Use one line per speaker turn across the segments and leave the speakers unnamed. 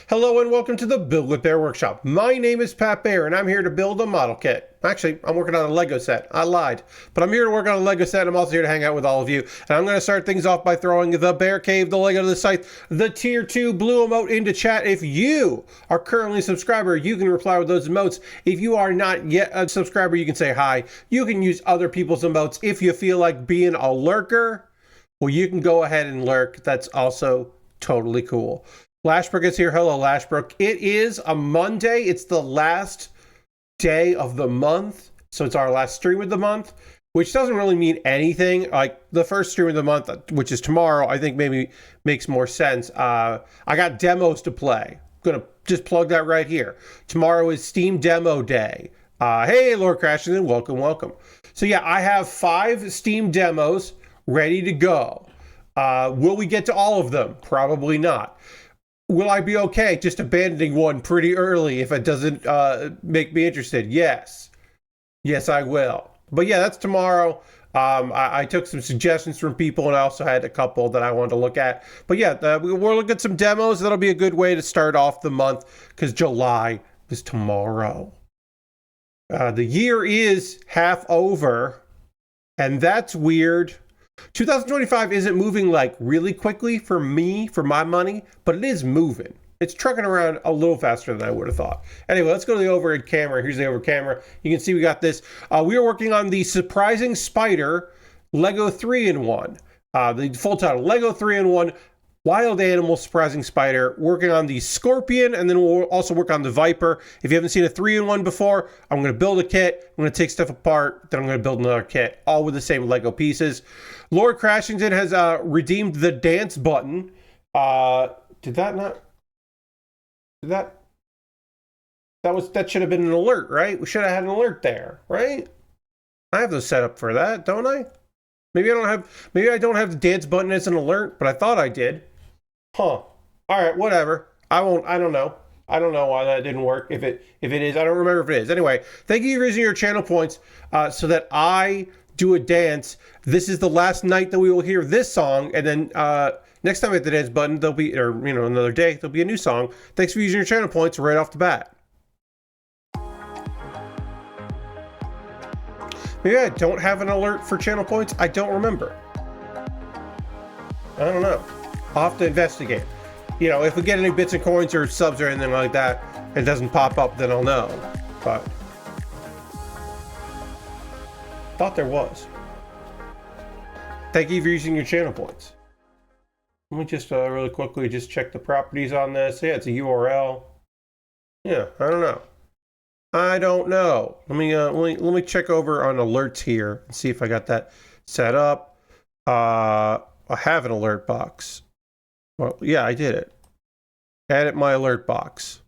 Hello and welcome to the Build with Baer Workshop. My name is Pat Baer and I'm here to build a model kit. Actually, I'm working on a Lego set. I lied. But I'm here to work on a Lego set. I'm also here to hang out with all of you. And I'm going to start things off by throwing the Bear Cave, the Lego to the Scythe, the Tier 2 blue emote into chat. If you are currently a subscriber, you can reply with those emotes. If you are not yet a subscriber, you can say hi. You can use other people's emotes. If you feel like being a lurker, well, you can go ahead and lurk. That's also totally cool. Lashbrook is here. Hello, Lashbrook. It is a Monday. It's the last day of the month. So it's our last stream of the month, which doesn't really mean anything. Like the first stream of the month, which is tomorrow, I think maybe makes more sense. I got demos to play. I'm going to just plug that right here. Tomorrow is Steam Demo Day. Hey, Lord Crashington, welcome. So yeah, I have 5 Steam demos ready to go. Will we get to all of them? Probably not. Will I be okay just abandoning one pretty early if it doesn't make me interested? Yes. Yes, I will. But yeah, that's tomorrow. I took some suggestions from people, and I also had a couple that I wanted to look at. But yeah, we'll look at some demos. That'll be a good way to start off the month, because July is tomorrow. The year is half over, and that's weird. 2025 isn't moving like really quickly for me, for my money, but it is moving. It's trucking around a little faster than I would have thought. Anyway, let's go to the overhead camera. Here's the overhead camera. You can see we got this. We are working on the Surprising Spider Lego 3-in-1. The full title, Lego 3-in-1 Wild Animal Surprising Spider, working on the Scorpion, and then we'll also work on the Viper. If you haven't seen a 3-in-1 before, I'm going to build a kit, I'm going to take stuff apart, then I'm going to build another kit, all with the same Lego pieces. Lord Crashington has redeemed the dance button. Did that not? That should have been an alert, right? We should have had an alert there, right? I have those set up for that, don't I? Maybe I don't have the dance button as an alert, but I thought I did. Huh. All right, whatever. I don't know. I don't know why that didn't work. If it is, I don't remember if it is. Anyway, thank you for using your channel points so that I do a dance. This is the last night that we will hear this song, and then next time I hit the dance button, there'll be, or another day, there'll be a new song. Thanks for using your channel points right off the bat. Maybe I don't have an alert for channel points. I don't remember. I don't know. I'll have to investigate. If we get any bits and coins or subs or anything like that, it doesn't pop up, then I'll know. But thought there was. Thank you for using your channel points. Let me just really quickly just check the properties on this. Yeah, it's a URL. Yeah, I don't know. Let me check over on alerts here and see if I got that set up. I have an alert box. Well, yeah, I did it. Edit my alert box.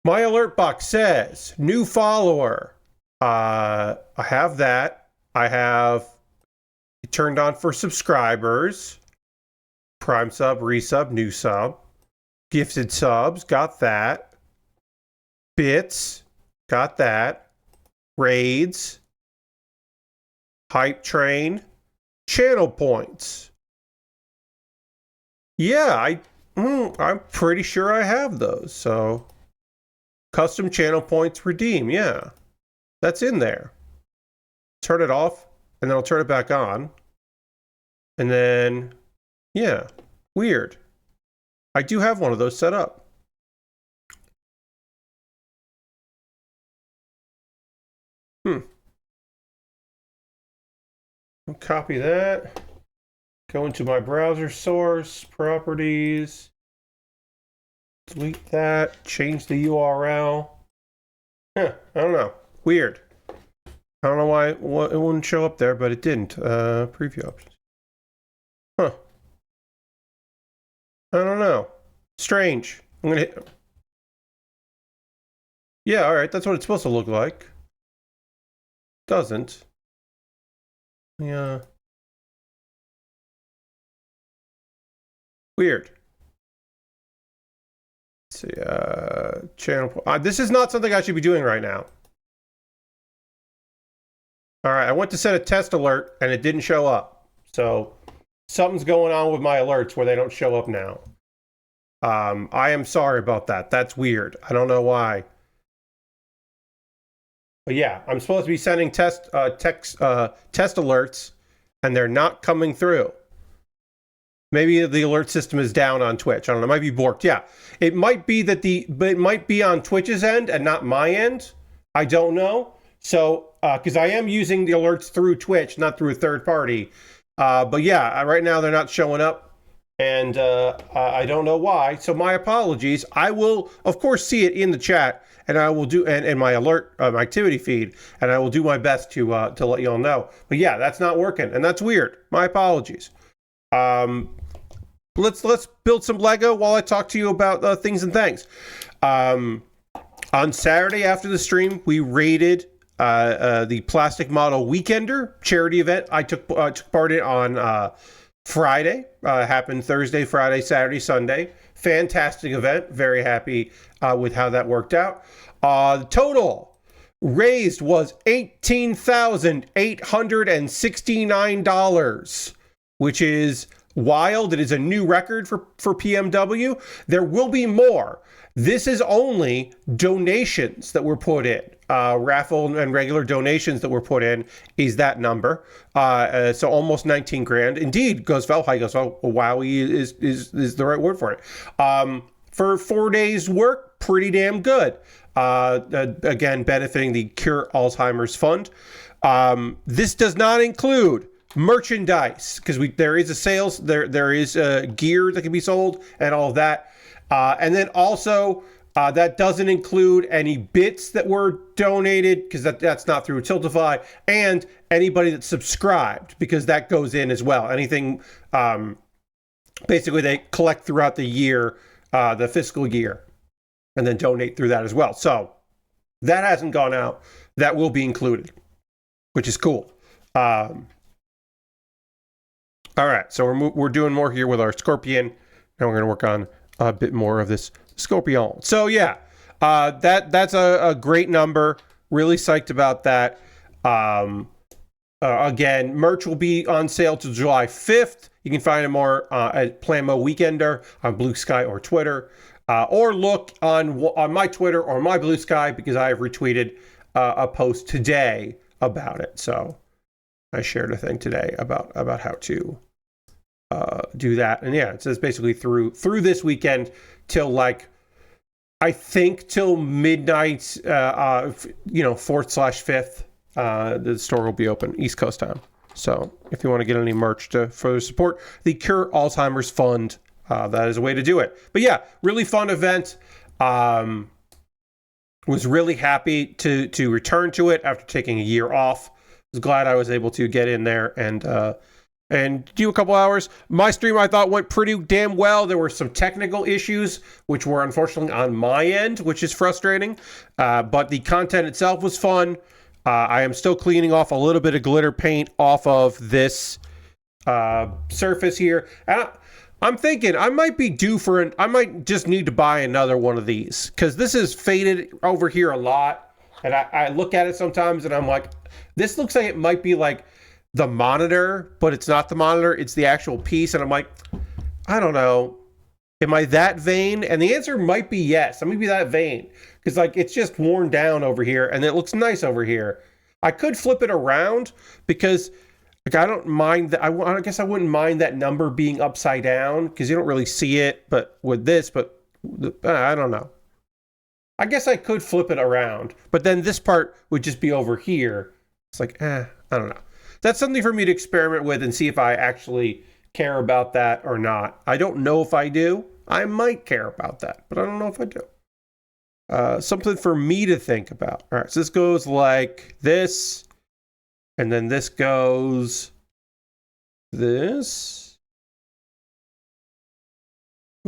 My alert box says new follower. I have that. I have it turned on for subscribers. Prime sub, resub, new sub. Gifted subs, got that. Bits, got that. Raids. Hype train. Channel points. Yeah, I'm pretty sure I have those. So, custom channel points redeem. Yeah, that's in there. Turn it off, and then I'll turn it back on. And then, yeah, weird. I do have one of those set up. I'll copy that. Go into my browser source, properties. Delete that. Change the URL. I don't know. Weird. I don't know why it wouldn't show up there, but it didn't. Preview options. Huh. I don't know. Strange. I'm gonna hit. Yeah, alright, that's what it's supposed to look like. Doesn't. Yeah. Weird. Let's see, channel. This is not something I should be doing right now. All right, I went to set a test alert and it didn't show up. So something's going on with my alerts where they don't show up now. I am sorry about that. That's weird. I don't know why. But yeah, I'm supposed to be sending test alerts, and they're not coming through. Maybe the alert system is down on Twitch. I don't know. It might be borked. Yeah, it might be that but it might be on Twitch's end and not my end. I don't know. So, because I am using the alerts through Twitch, not through a third party. But yeah, right now they're not showing up, and I don't know why. So my apologies. I will, of course, see it in the chat, and I will do and my alert my activity feed, and I will do my best to let you all know. But yeah, that's not working, and that's weird. My apologies. Let's build some Lego while I talk to you about things and things. On Saturday after the stream, we raided the Plastic Model Weekender charity event. I took part in on Friday. Happened Thursday, Friday, Saturday, Sunday. Fantastic event. Very happy with how that worked out. The total raised was $18,869, which is wild. It is a new record for PMW. There will be more. This is only donations that were put in. Raffle and regular donations that were put in is that number. So almost 19 grand. Indeed, goes well. High goes well. Wowie is the right word for it. For 4 days work, pretty damn good. Again, benefiting the Cure Alzheimer's Fund. This does not include merchandise, because there is a sales, there is gear that can be sold and all of that. And then also, that doesn't include any bits that were donated, because that's not through Tiltify, and anybody that subscribed, because that goes in as well. Anything, basically they collect throughout the year, the fiscal year, and then donate through that as well. So that hasn't gone out. That will be included, which is cool. All right, so we're doing more here with our Scorpion. Now we're going to work on a bit more of this Scorpion. So yeah, that's a great number. Really psyched about that. Again, merch will be on sale till July 5th. You can find it more at Plamo Weekender on Blue Sky or Twitter, or look on my Twitter or my Blue Sky, because I have retweeted a post today about it. So I shared a thing today about how to do that. And yeah, it says basically through this weekend till I think till midnight, 4th/5th, the store will be open East Coast time. So if you want to get any merch to further support the Cure Alzheimer's Fund, that is a way to do it. But yeah, really fun event. Was really happy to return to it after taking a year off. Was glad I was able to get in there and do a couple hours. My stream, I thought, went pretty damn well. There were some technical issues, which were unfortunately on my end, which is frustrating. But the content itself was fun. I am still cleaning off a little bit of glitter paint off of this surface here. And I'm thinking I might be due for I might just need to buy another one of these, because this is faded over here a lot. And I look at it sometimes and I'm like, this looks like it might be like the monitor, but it's not the monitor, it's the actual piece. And I'm like, I don't know. Am I that vain? And the answer might be yes. I'm gonna be that vain, because it's just worn down over here and it looks nice over here. I could flip it around, because I don't mind that. I guess I wouldn't mind that number being upside down, because you don't really see it, but with this, but I don't know. I guess I could flip it around, but then this part would just be over here. It's I don't know. That's something for me to experiment with and see if I actually care about that or not. I don't know if I do. I might care about that, but I don't know if I do. Something for me to think about. All right, so this goes like this, and then this goes this.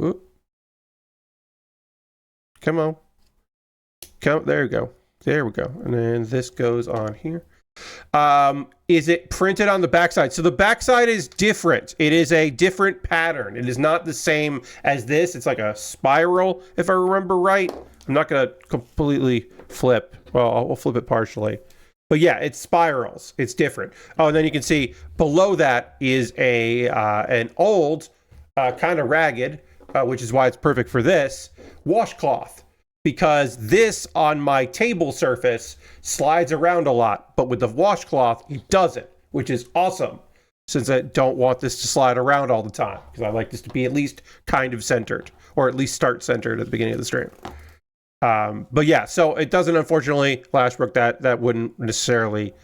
Oop. Come on. There you go. There we go. And then this goes on here. Is it printed on the backside? So the backside is different. It is a different pattern. It is not the same as this. It's like a spiral, if I remember right. I'm not going to completely flip. Well, I'll flip it partially. But yeah, it's spirals. It's different. Oh, and then you can see below that is an old, kind of ragged, which is why it's perfect for this, washcloth. Because this on my table surface slides around a lot, but with the washcloth, it doesn't, which is awesome, since I don't want this to slide around all the time, because I like this to be at least kind of centered, or at least start centered at the beginning of the stream. But yeah, so it doesn't, unfortunately, Lashbrook, that wouldn't necessarily,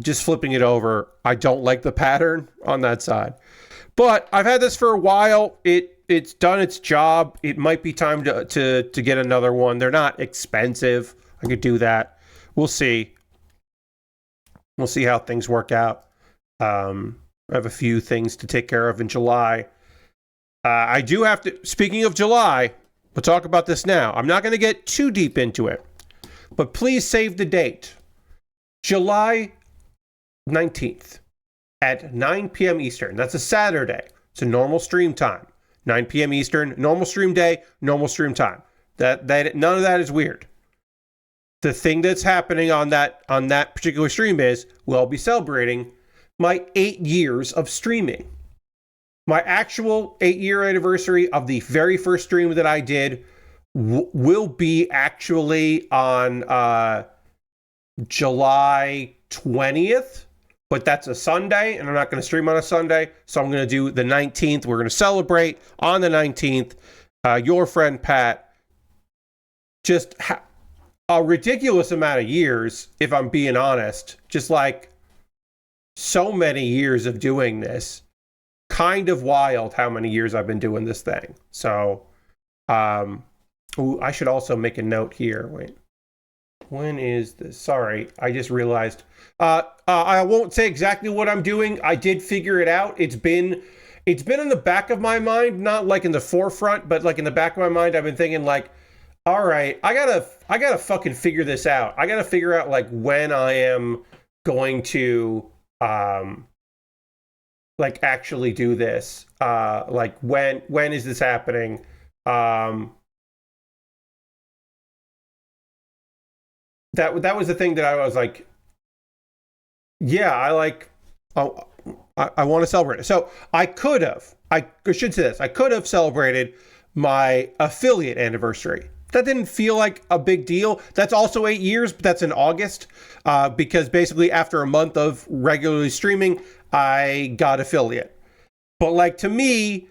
just flipping it over, I don't like the pattern on that side. But I've had this for a while. It's done its job. It might be time to get another one. They're not expensive. I could do that. We'll see. We'll see how things work out. I have a few things to take care of in July. I do have to, speaking of July, we'll talk about this now. I'm not going to get too deep into it, but please save the date. July 19th at 9 p.m. Eastern. That's a Saturday. It's a normal stream time. 9 p.m. Eastern, normal stream day, normal stream time. That none of that is weird. The thing that's happening on that particular stream is we'll be celebrating my 8 years of streaming. My actual 8-year anniversary of the very first stream that I did will be actually on July 20th. But that's a Sunday, and I'm not going to stream on a Sunday, so I'm going to do the 19th. We're going to celebrate on the 19th. Your friend Pat, just a ridiculous amount of years, if I'm being honest. Just like so many years of doing this. Kind of wild how many years I've been doing this thing. So, I should also make a note here. Wait. When is this? Sorry, I just realized. I won't say exactly what I'm doing. I did figure it out. It's been in the back of my mind, not like in the forefront, but like in the back of my mind. I've been thinking like, all right, I gotta fucking figure this out. I gotta figure out like when I am going to like actually do this. Like when is this happening? That was the thing that I was like, yeah, I want to celebrate it. So I should say this, I could have celebrated my affiliate anniversary. That didn't feel like a big deal. That's also 8 years, but that's in August, because basically after a month of regularly streaming, I got affiliate. But like to me,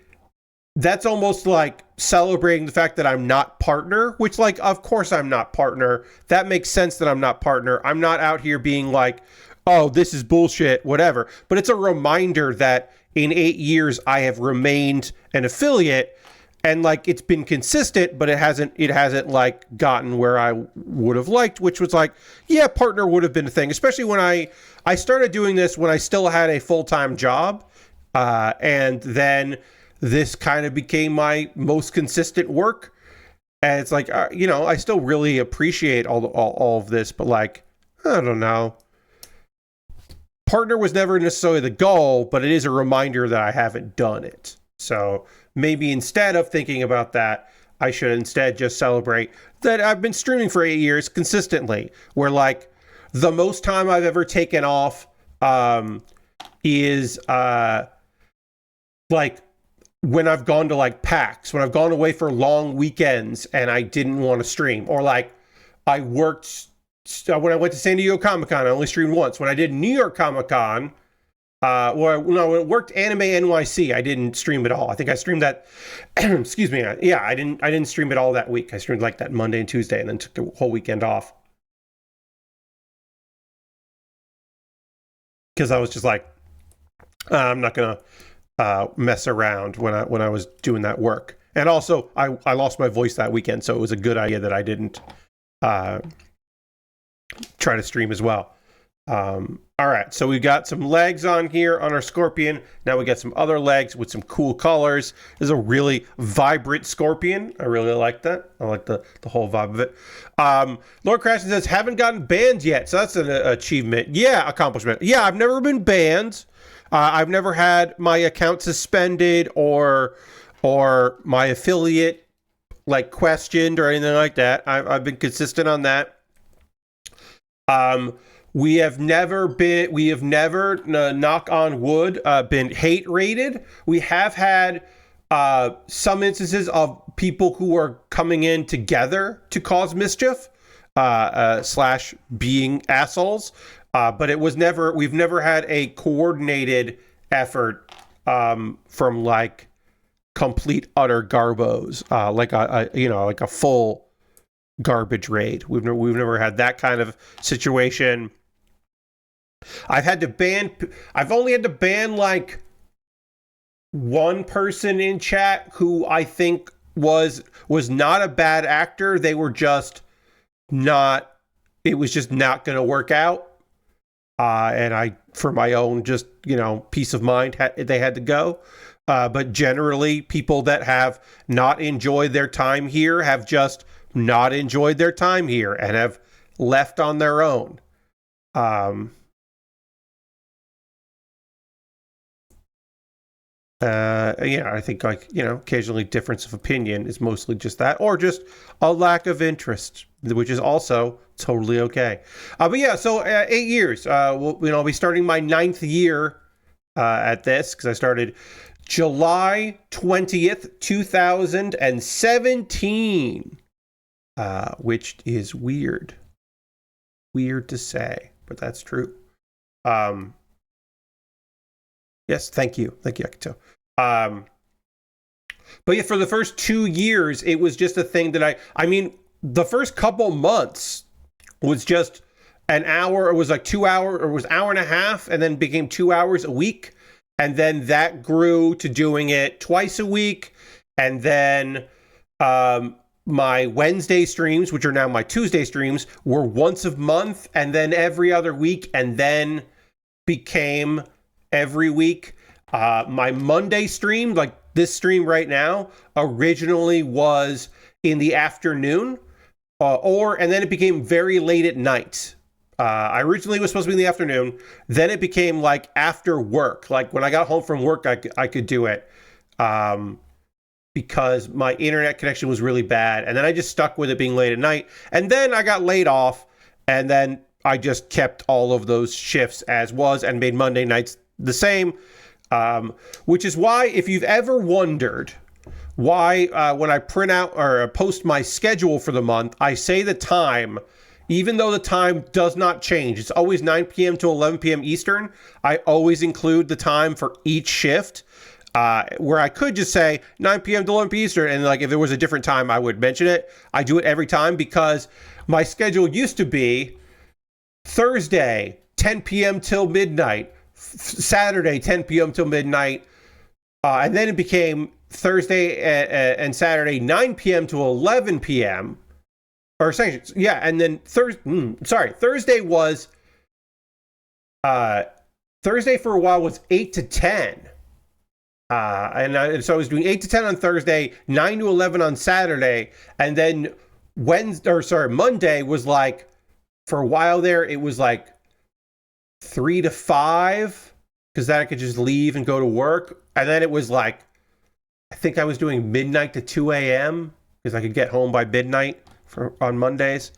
that's almost like celebrating the fact that I'm not partner, which like, of course I'm not partner. That makes sense that I'm not partner. I'm not out here being like, oh, this is bullshit, whatever. But it's a reminder that in 8 years, I have remained an affiliate, and like, it's been consistent, but it hasn't like gotten where I would have liked, which was like, yeah, partner would have been a thing, especially when I started doing this when I still had a full-time job. And then this kind of became my most consistent work. And it's like, I still really appreciate all of this, but like, I don't know. Partner was never necessarily the goal, but it is a reminder that I haven't done it. So maybe instead of thinking about that, I should instead just celebrate that I've been streaming for 8 years consistently, where like the most time I've ever taken off is like when I've gone to like PAX, when I've gone away for long weekends and I didn't want to stream, or like I worked when I went to San Diego Comic-Con, I only streamed once. When I did New York Comic-Con, when it worked Anime NYC, I didn't stream at all. I think I streamed that, excuse me. Yeah, I didn't stream it all that week. I streamed like that Monday and Tuesday and then took the whole weekend off. Because I was just like, I'm not going to mess around when I was doing that work. And also, I lost my voice that weekend, so it was a good idea that I didn't try to stream as well. All right, so we've got some legs on here on our Scorpion. Now we got some other legs with some cool colors. This is a really vibrant Scorpion. I really like that. I like the whole vibe of it. Lord Crashton says, haven't gotten banned yet. So that's an achievement. Yeah, accomplishment. Yeah, I've never been banned. I've never had my account suspended or my affiliate like questioned or anything like that. I've been consistent on that. We have never, knock on wood, been hate rated. We have had some instances of people who are coming in together to cause mischief, slash being assholes. But we've never had a coordinated effort from like complete utter garbos, like like a full garbage raid. We've never had that kind of situation. I've only had to ban like one person in chat who I think was not a bad actor. They were just not, it was just not going to work out. And I, for my own just, peace of mind, they had to go. But generally, people that have not enjoyed their time here have just not enjoyed their time here and have left on their own. I think occasionally difference of opinion is mostly just that, or just a lack of interest, which is also totally okay. But yeah, so 8 years. I'll be starting my 9th year at this because I started July 20th, 2017, which is weird. Weird to say, but that's true. Yes, thank you, Akito. But yeah, for the first 2 years, it was just a thing that the first couple months was just an hour. It was like 2 hour, or it was hour and a half, and then became 2 hours a week. And then that grew to doing it twice a week. And then my Wednesday streams, which are now my Tuesday streams, were once a month, and then every other week, and then became every week. My Monday stream, like this stream right now, originally was in the afternoon, and then it became very late at night. I originally was supposed to be in the afternoon. Then it became like after work. Like when I got home from work, I could do it because my internet connection was really bad. And then I just stuck with it being late at night. And then I got laid off. And then I just kept all of those shifts as was and made Monday nights the same. Which is why, if you've ever wondered why when I print out or post my schedule for the month, I say the time, even though the time does not change. It's always 9 p.m. to 11 p.m. Eastern. I always include the time for each shift, where I could just say 9 p.m. to 11 p.m. Eastern, and like if there was a different time, I would mention it. I do it every time because my schedule used to be Thursday, 10 p.m. till midnight, Saturday, 10 p.m. till midnight, and then it became Thursday and Saturday, 9 p.m. to 11 p.m. Or yeah, and then Thursday was Thursday for a while was 8 to 10. So I was doing 8 to 10 on Thursday, 9 to 11 on Saturday, and then Monday was like, for a while there, it was like 3 to 5, because then I could just leave and go to work. And then it was like, I think I was doing midnight to 2 a.m. because I could get home by midnight on Mondays.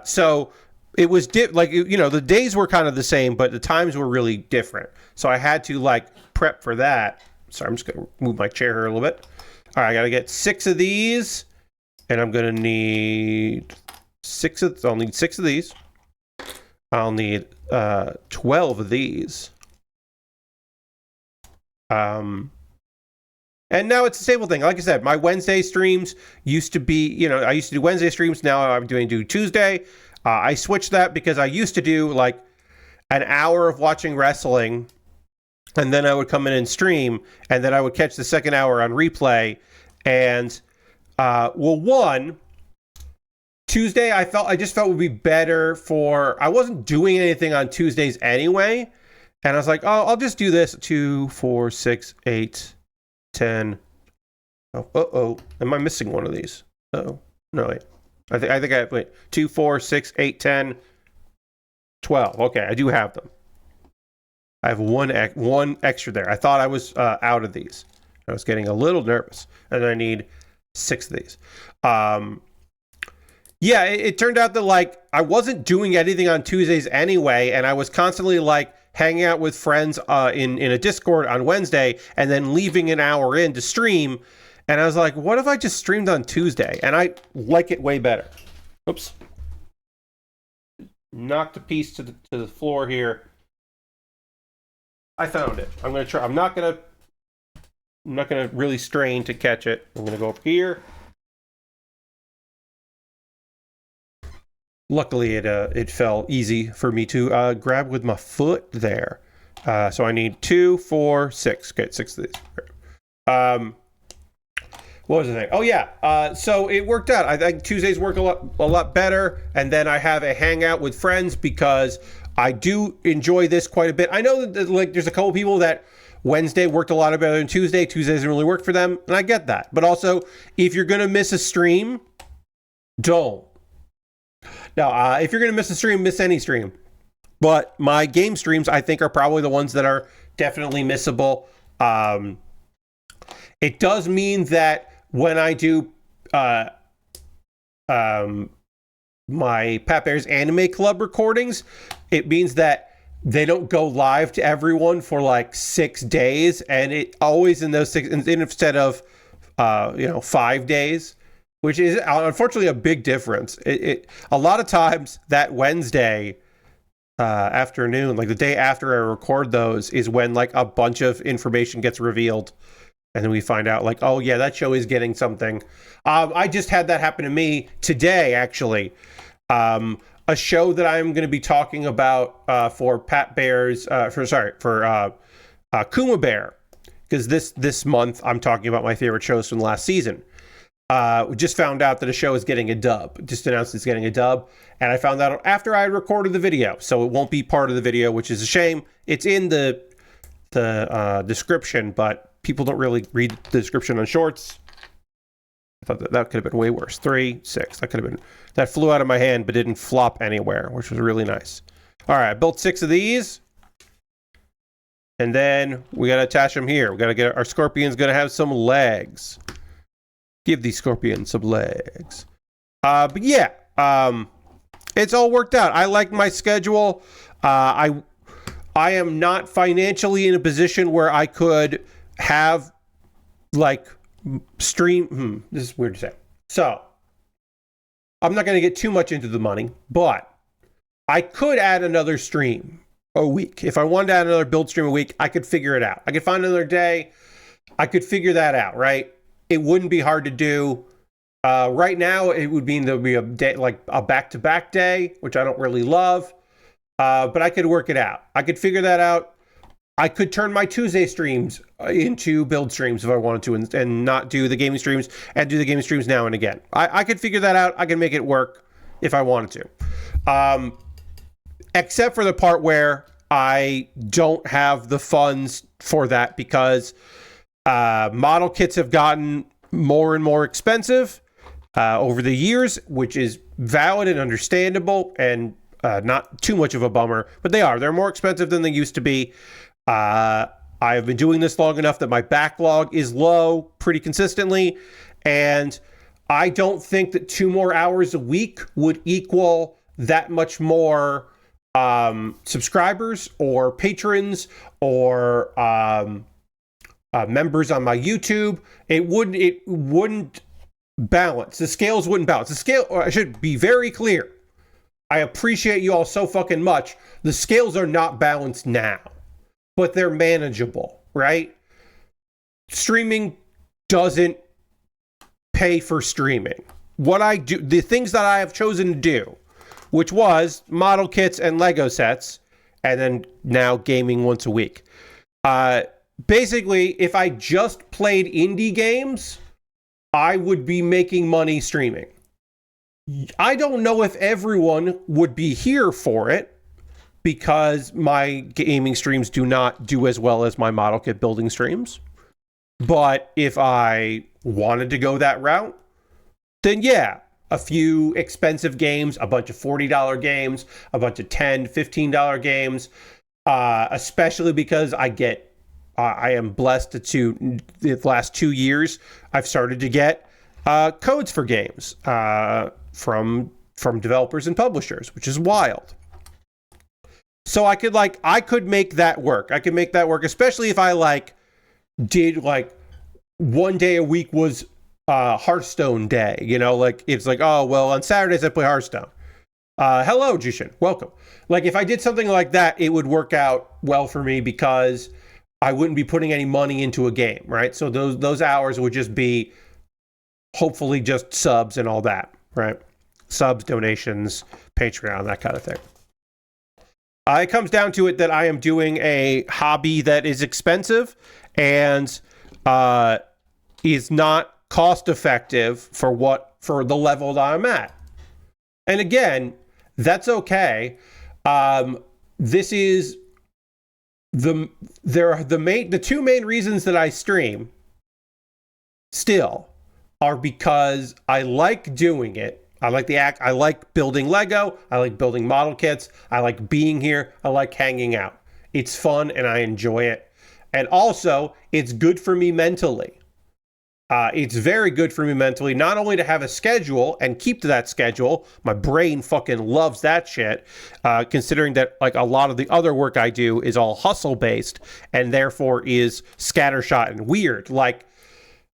So it was the days were kind of the same, but the times were really different. So I had to like prep for that. Sorry, I'm just going to move my chair here a little bit. All right, I got to get 6 of these, and I'm going to need I'll need 6 of these. I'll need 12 of these. And now it's a stable thing. Like I said, my Wednesday streams used to be, I used to do Wednesday streams. Now I'm doing Tuesday. I switched that because I used to do like an hour of watching wrestling, and then I would come in and stream, and then I would catch the second hour on replay. And Tuesday, I just felt would be better I wasn't doing anything on Tuesdays anyway. And I was like, oh, I'll just do this 2, 4, 6, 8, 10. Oh, am I missing one of these? Oh, no, wait. I think I wait. 2, 4, 6, 8, 10, 12. Okay, I do have them. I have one extra there. I thought I was out of these. I was getting a little nervous. And I need 6 of these. It turned out that like I wasn't doing anything on Tuesdays anyway, and I was constantly like hanging out with friends in a Discord on Wednesday, and then leaving an hour in to stream. And I was like, what if I just streamed on Tuesday? And I like it way better. Oops. Knocked a piece to the floor here. I found it. I'm gonna try. I'm not gonna really strain to catch it. I'm gonna go up here. Luckily, it fell easy for me to grab with my foot there. So I need 2, 4, 6. Okay, 6 of these. What was the thing? Oh yeah. So it worked out. I think Tuesdays work a lot better, and then I have a hangout with friends because I do enjoy this quite a bit. I know that like there's a couple people that Wednesday worked a lot better than Tuesday. Tuesday doesn't really work for them, and I get that. But also, if you're gonna miss a stream, don't. Now, if you're gonna miss a stream, miss any stream. But my game streams, I think, are probably the ones that are definitely missable. It does mean that when I do my Pat Baer's Anime Club recordings, it means that they don't go live to everyone for like 6 days, and it always in those 6 instead of 5 days, which is unfortunately a big difference. A lot of times that Wednesday afternoon, like the day after I record those, is when like a bunch of information gets revealed. And then we find out like, oh yeah, that show is getting something. I just had that happen to me today, actually. A show that I'm going to be talking about for Pat Baer's, for Kuma Baer, because this month I'm talking about my favorite shows from last season. We just found out that a show is getting a dub. Just announced it's getting a dub, and I found out after I recorded the video, so it won't be part of the video, which is a shame. It's in the description, but people don't really read the description on shorts. I thought that could have been way worse. 3, 6. That flew out of my hand, but didn't flop anywhere, which was really nice. All right, I built 6 of these. And then we got to attach them here. We got to get our scorpion's going to have some legs. Give these scorpions some legs. But yeah, it's all worked out. I like my schedule. I am not financially in a position where I could have like stream. This is weird to say. So I'm not going to get too much into the money, but I could add another stream a week. If I wanted to add another build stream a week, I could figure it out. I could find another day. I could figure that out, right? It wouldn't be hard to do. Right now, it would mean there would be a day, like a back-to-back day, which I don't really love. But I could work it out. I could figure that out. I could turn my Tuesday streams into build streams if I wanted to, and not do the gaming streams, and do the gaming streams now and again. I could figure that out. I can make it work if I wanted to. Except for the part where I don't have the funds for that, because model kits have gotten more and more expensive over the years, which is valid and understandable, and not too much of a bummer, but they're more expensive than they used to be. I have been doing this long enough that my backlog is low pretty consistently, and I don't think that 2 more hours a week would equal that much more subscribers or patrons or members on my YouTube. It wouldn't balance. The scales wouldn't balance. I should be very clear. I appreciate you all so fucking much. The scales are not balanced now, but they're manageable, right? Streaming doesn't pay for streaming. What I do, the things that I have chosen to do, which was model kits and Lego sets, and then now gaming once a week. Basically, if I just played indie games, I would be making money streaming. I don't know if everyone would be here for it, because my gaming streams do not do as well as my model kit building streams. But if I wanted to go that route, then yeah, a few expensive games, a bunch of $40 games, a bunch of $10, $15 games, especially because I am blessed to the last 2 years, I've started to get codes for games from developers and publishers, which is wild. So I could make that work. I could make that work, especially if I like did like one day a week was Hearthstone day, you know, like it's like, oh, well, on Saturdays I play Hearthstone. Hello, Jushin, welcome. Like if I did something like that, it would work out well for me because I wouldn't be putting any money into a game, right? So those hours would just be hopefully just subs and all that, right? Subs, donations, Patreon, that kind of thing. It comes down to it that I am doing a hobby that is expensive and is not cost effective for the level that I'm at. And again, that's okay. This is the two main reasons that I stream still are because I like doing it. I like the act. I like building Lego. I like building model kits. I like being here. I like hanging out. It's fun and I enjoy it. And also, it's good for me mentally. It's very good for me mentally, not only to have a schedule and keep to that schedule. My brain fucking loves that shit, considering that like a lot of the other work I do is all hustle based and therefore is scattershot and weird. Like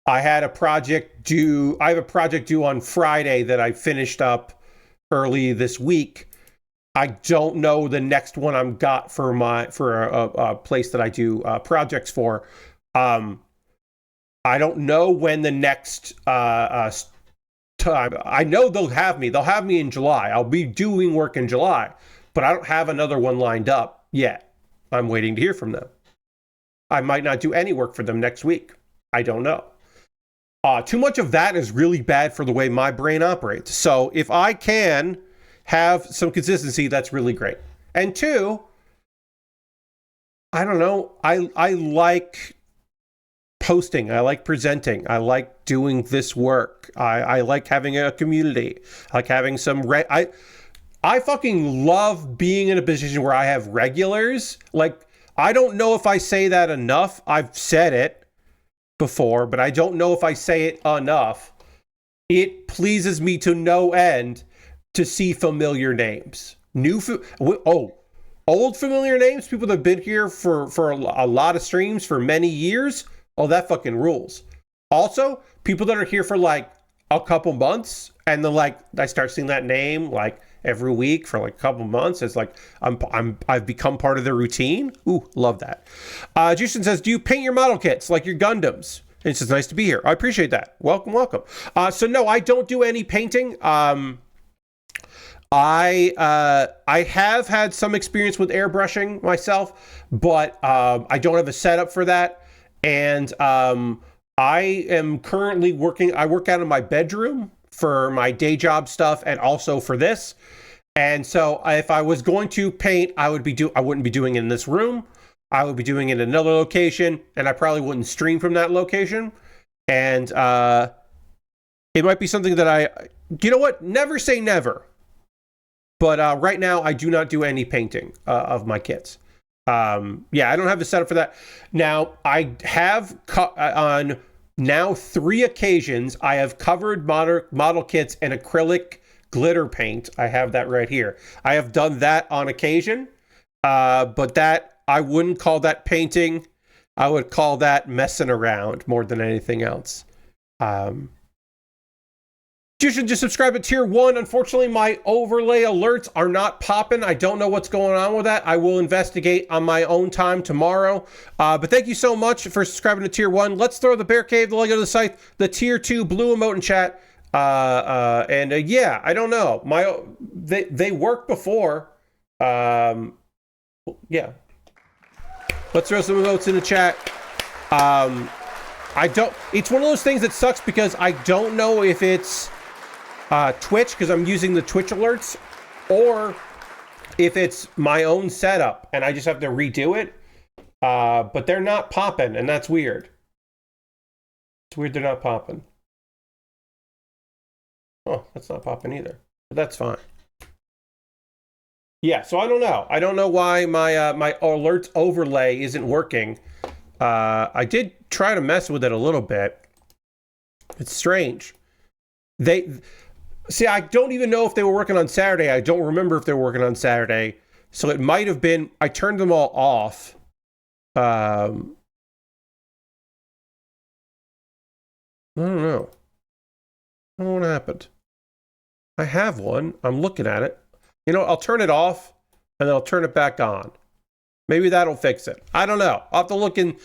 I have a project due on Friday that I finished up early this week. I don't know the next one I'm got for a place that I do projects for. I don't know when the next time. I know they'll have me. They'll have me in July. I'll be doing work in July, but I don't have another one lined up yet. I'm waiting to hear from them. I might not do any work for them next week. I don't know. Too much of that is really bad for the way my brain operates. So if I can have some consistency, that's really great. And two, I don't know. I like posting. I like presenting. I like doing this work. I like having a community. I like having some I fucking love being in a position where I have regulars. Like, I don't know if I say that enough. I've said it before, but I don't know if I say it enough. It pleases me to no end to see familiar names. Old familiar names, people that have been here for a lot of streams for many years. Oh, that fucking rules. Also, people that are here for like a couple months and then like I start seeing that name like every week for like a couple months. It's like I've become part of their routine. Ooh, love that. Justin says, do you paint your model kits like your Gundams? And it says, nice to be here. I appreciate that. Welcome. So no, I don't do any painting. I have had some experience with airbrushing myself, but I don't have a setup for that. And I am currently I work out of my bedroom for my day job stuff and also for this. And so if I was going to paint, I wouldn't be doing it in this room. I would be doing it in another location, and I probably wouldn't stream from that location. And it might be something that you know what? Never say never. But right now, I do not do any painting of my kits. I don't have the setup for that. Now, I have on now 3 occasions, I have covered model kits in acrylic glitter paint. I have that right here. I have done that on occasion, but that I wouldn't call that painting. I would call that messing around more than anything else. You should just subscribe to Tier 1. Unfortunately, my overlay alerts are not popping. I don't know what's going on with that. I will investigate on my own time tomorrow. But thank you so much for subscribing to Tier 1. Let's throw the Bear Cave, the Lego to the Scythe, the Tier 2 blue emote in chat. I don't know. They worked before. Let's throw some emotes in the chat. It's one of those things that sucks because I don't know if it's Twitch, because I'm using the Twitch alerts, or if it's my own setup and I just have to redo it. But they're not popping, and that's weird. It's weird they're not popping. Oh, that's not popping either. But that's fine. Yeah, so I don't know. I don't know why my my alerts overlay isn't working. I did try to mess with it a little bit. It's strange. I don't even know if they were working on Saturday. I don't remember if they were working on Saturday. So it might have been, I turned them all off. I don't know. I don't know what happened. I have one. I'm looking at it. You know, I'll turn it off and then I'll turn it back on. Maybe that'll fix it. I don't know. I'll have to look and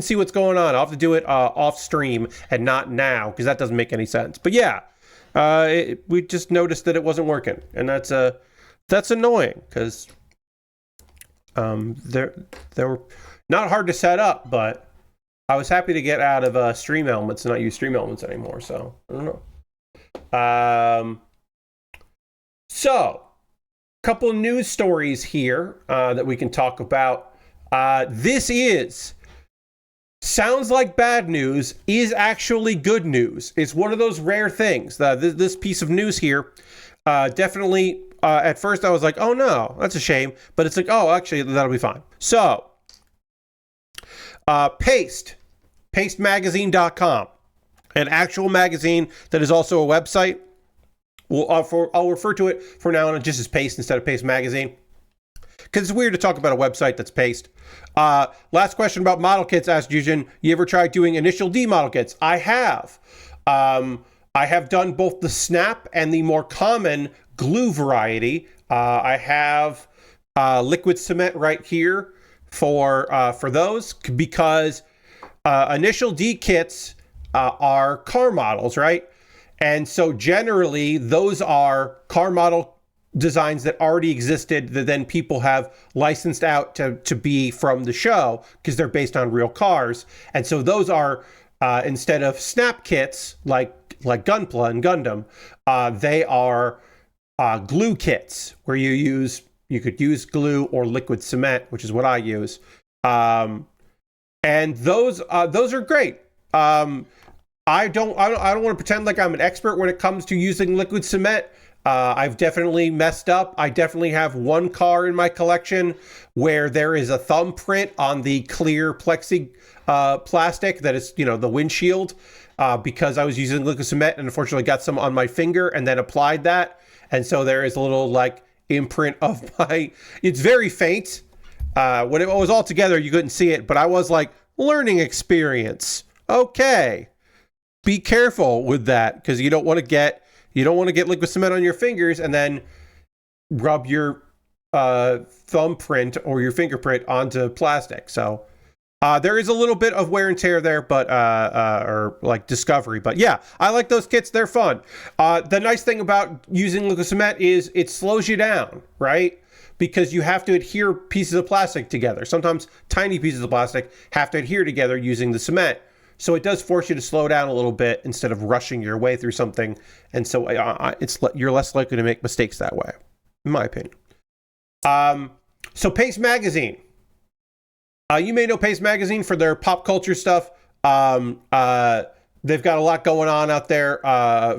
see what's going on. I'll have to do it off stream and not now because that doesn't make any sense. But yeah, we just noticed that it wasn't working, and that's annoying because they were not hard to set up, but I was happy to get out of Stream Elements and not use Stream Elements anymore. So I don't know. So, couple of news stories here that we can talk about. This sounds like bad news, is actually good news. It's one of those rare things. This piece of news here, definitely, at first I was like, oh no, that's a shame. But it's like, oh, actually, that'll be fine. So, pastemagazine.com, an actual magazine that is also a website. I'll refer to it from now on just as Paste instead of Paste Magazine, because it's weird to talk about a website that's Paste. Last question about model kits, asked Yujin. You ever tried doing initial D model kits? I have. I have done both the snap and the more common glue variety. I have liquid cement right here for those, because initial D kits are car models, right? And so generally, those are car model designs that already existed that then people have licensed out to be from the show because they're based on real cars. And so those are, instead of snap kits like Gunpla and Gundam, they are glue kits where you could use glue or liquid cement, which is what I use. And those are great. I don't want to pretend like I'm an expert when it comes to using liquid cement. I've definitely messed up. I definitely have one car in my collection where there is a thumbprint on the clear plexi plastic that is, the windshield, because I was using liquid cement and unfortunately got some on my finger and then applied that. And so there is a little imprint of it's very faint. When it was all together, you couldn't see it, but I was learning experience. Okay. Be careful with that, because you don't want to get liquid cement on your fingers and then rub your thumbprint or your fingerprint onto plastic. So there is a little bit of wear and tear there, but or discovery. But yeah, I like those kits. They're fun. The nice thing about using liquid cement is it slows you down, right? Because you have to adhere pieces of plastic together. Sometimes tiny pieces of plastic have to adhere together using the cement. So it does force you to slow down a little bit instead of rushing your way through something. And so you're less likely to make mistakes that way, in my opinion. So Paste Magazine. You may know Paste Magazine for their pop culture stuff. They've got a lot going on out there.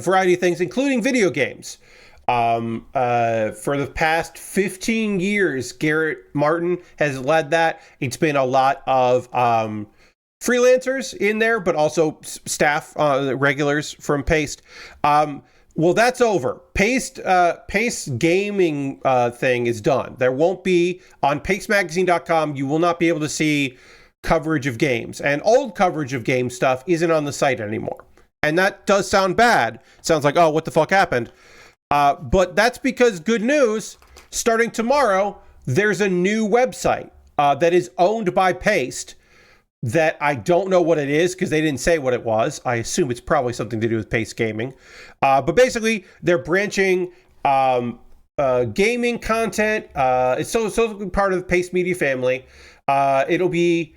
Variety of things, including video games. For the past 15 years, Garrett Martin has led that. It's been a lot of freelancers in there, but also staff, regulars from Paste. Well, that's over. Paste gaming thing is done. There won't be, on pastemagazine.com, you will not be able to see coverage of games. And old coverage of game stuff isn't on the site anymore. And that does sound bad. It sounds like, oh, what the fuck happened? But that's because, good news, starting tomorrow, there's a new website that is owned by Paste that I don't know what it is because they didn't say what it was. I assume it's probably something to do with Paste Gaming. But basically, they're branching gaming content. It's so part of the Paste Media family. It'll be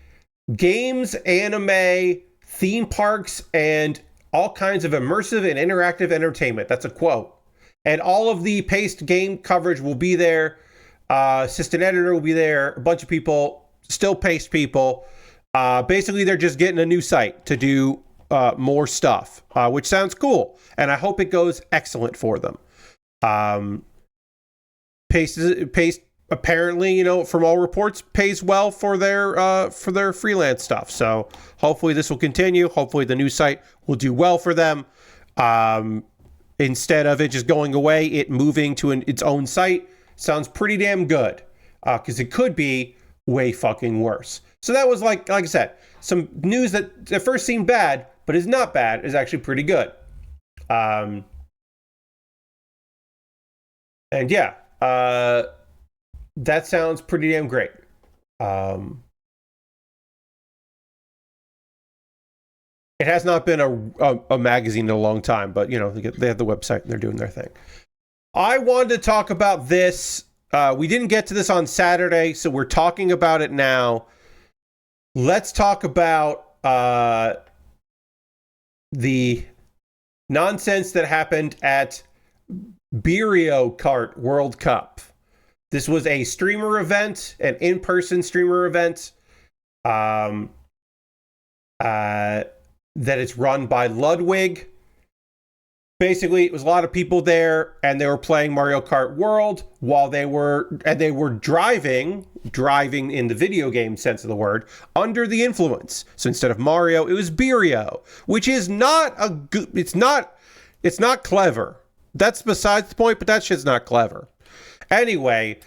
games, anime, theme parks, and all kinds of immersive and interactive entertainment. That's a quote. And all of the Paste game coverage will be there. Assistant editor will be there. A bunch of people, still Paste people. Basically, they're just getting a new site to do more stuff, which sounds cool. And I hope it goes excellent for them. Paste apparently, from all reports, pays well for their freelance stuff. So hopefully this will continue. Hopefully the new site will do well for them. Instead of it just going away, it moving to its own site sounds pretty damn good. because it could be way fucking worse. So that was like I said, some news that at first seemed bad, but is not bad, is actually pretty good. And yeah, that sounds pretty damn great. It has not been a magazine in a long time, but you know, they have the website and they're doing their thing. I wanted to talk about this. We didn't get to this on Saturday, so we're talking about it now. Let's talk about the nonsense that happened at Baer Kart World Cup. This was a streamer event, an in-person streamer event. That is run by Ludwig. Basically, it was a lot of people there, and they were playing Mario Kart World while they were driving in the video game sense of the word, under the influence. So instead of Mario, it was Baer, which is not a good. It's not clever. That's besides the point, but that shit's not clever. Anyway,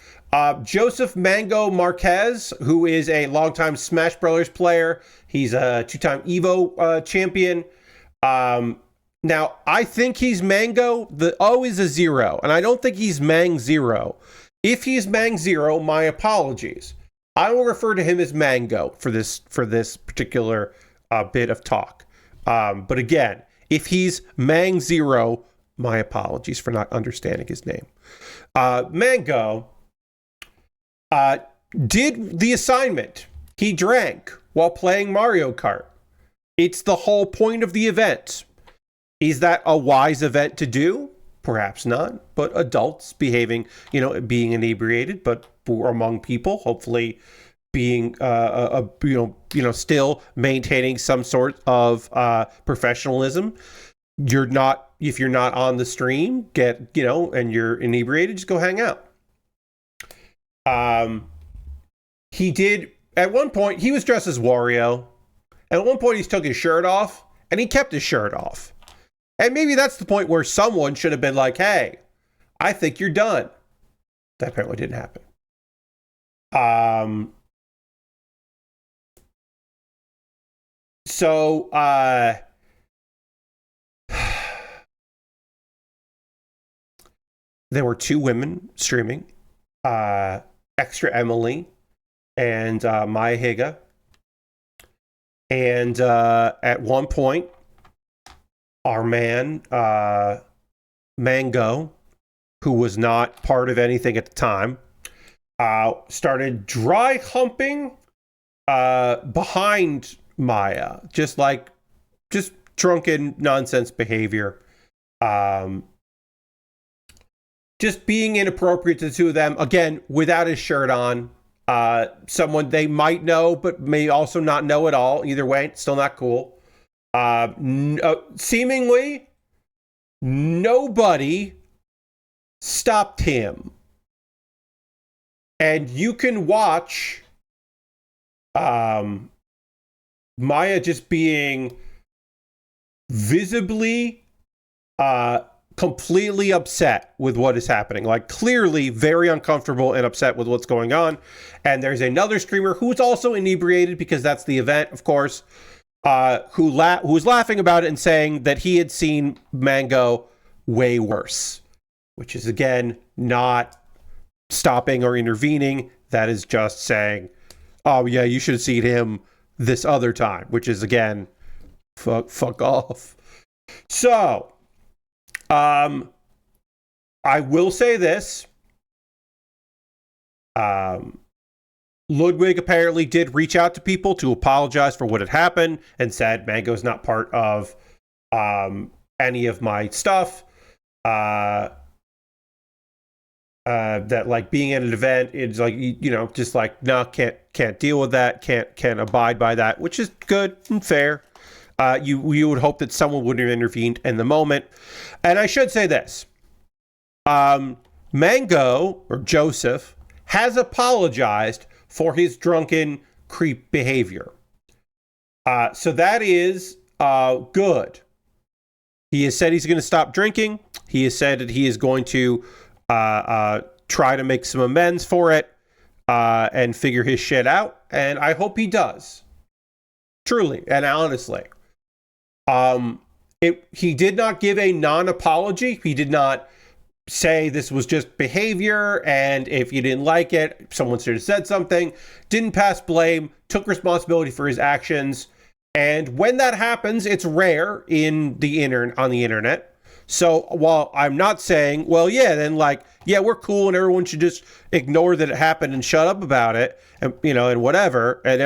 Joseph Mango Marquez, who is a longtime Smash Brothers player. He's a 2-time Evo champion. Now, I think he's Mango. The O is a 0, and I don't think he's Mang 0. If he's Mang 0, my apologies. I will refer to him as Mango for this particular bit of talk. But again, if he's Mang 0, my apologies for not understanding his name. Mango did the assignment. He drank while playing Mario Kart. It's the whole point of the event. Is that a wise event to do? Perhaps not, but adults behaving, being inebriated, but among people, hopefully being, still maintaining some sort of professionalism. If you're not on the stream, and you're inebriated, just go hang out. He did, at one point, he was dressed as Wario. At one point, he took his shirt off, and he kept his shirt off. And maybe that's the point where someone should have been like, hey, I think you're done. That apparently didn't happen. So, there were 2 women streaming, Extra Emily and Maya Higa. And at one point, our man, Mango, who was not part of anything at the time, started dry humping behind Maya. Just drunken nonsense behavior. Just being inappropriate to the 2 of them. Again, without his shirt on. Someone they might know, but may also not know at all. Either way, it's still not cool. Seemingly, nobody stopped him. And you can watch Maya just being visibly completely upset with what is happening. Like, clearly very uncomfortable and upset with what's going on. And there's another streamer who's also inebriated, because that's the event, of course, who was laughing about it and saying that he had seen Mango way worse, which is, again, not stopping or intervening. That is just saying, oh yeah, you should have seen him this other time, which is, again, fuck off. So, I will say this. Ludwig apparently did reach out to people to apologize for what had happened and said Mango's not part of any of my stuff. That like being at an event, it's like, just like, no, can't deal with that, can't abide by that, which is good and fair. You would hope that someone would have intervened in the moment. And I should say this. Mango, or Joseph, has apologized for his drunken creep behavior. So that is good. He has said he's going to stop drinking. He has said that he is going to try to make some amends for it. and figure his shit out. And I hope he does. Truly and honestly. He did not give a non-apology. He did not say this was just behavior, and if you didn't like it, someone should have said something. Didn't pass blame, took responsibility for his actions. And when that happens, it's rare on the internet. So while I'm not saying, well, yeah, then we're cool and everyone should just ignore that it happened and shut up about it, and and whatever, and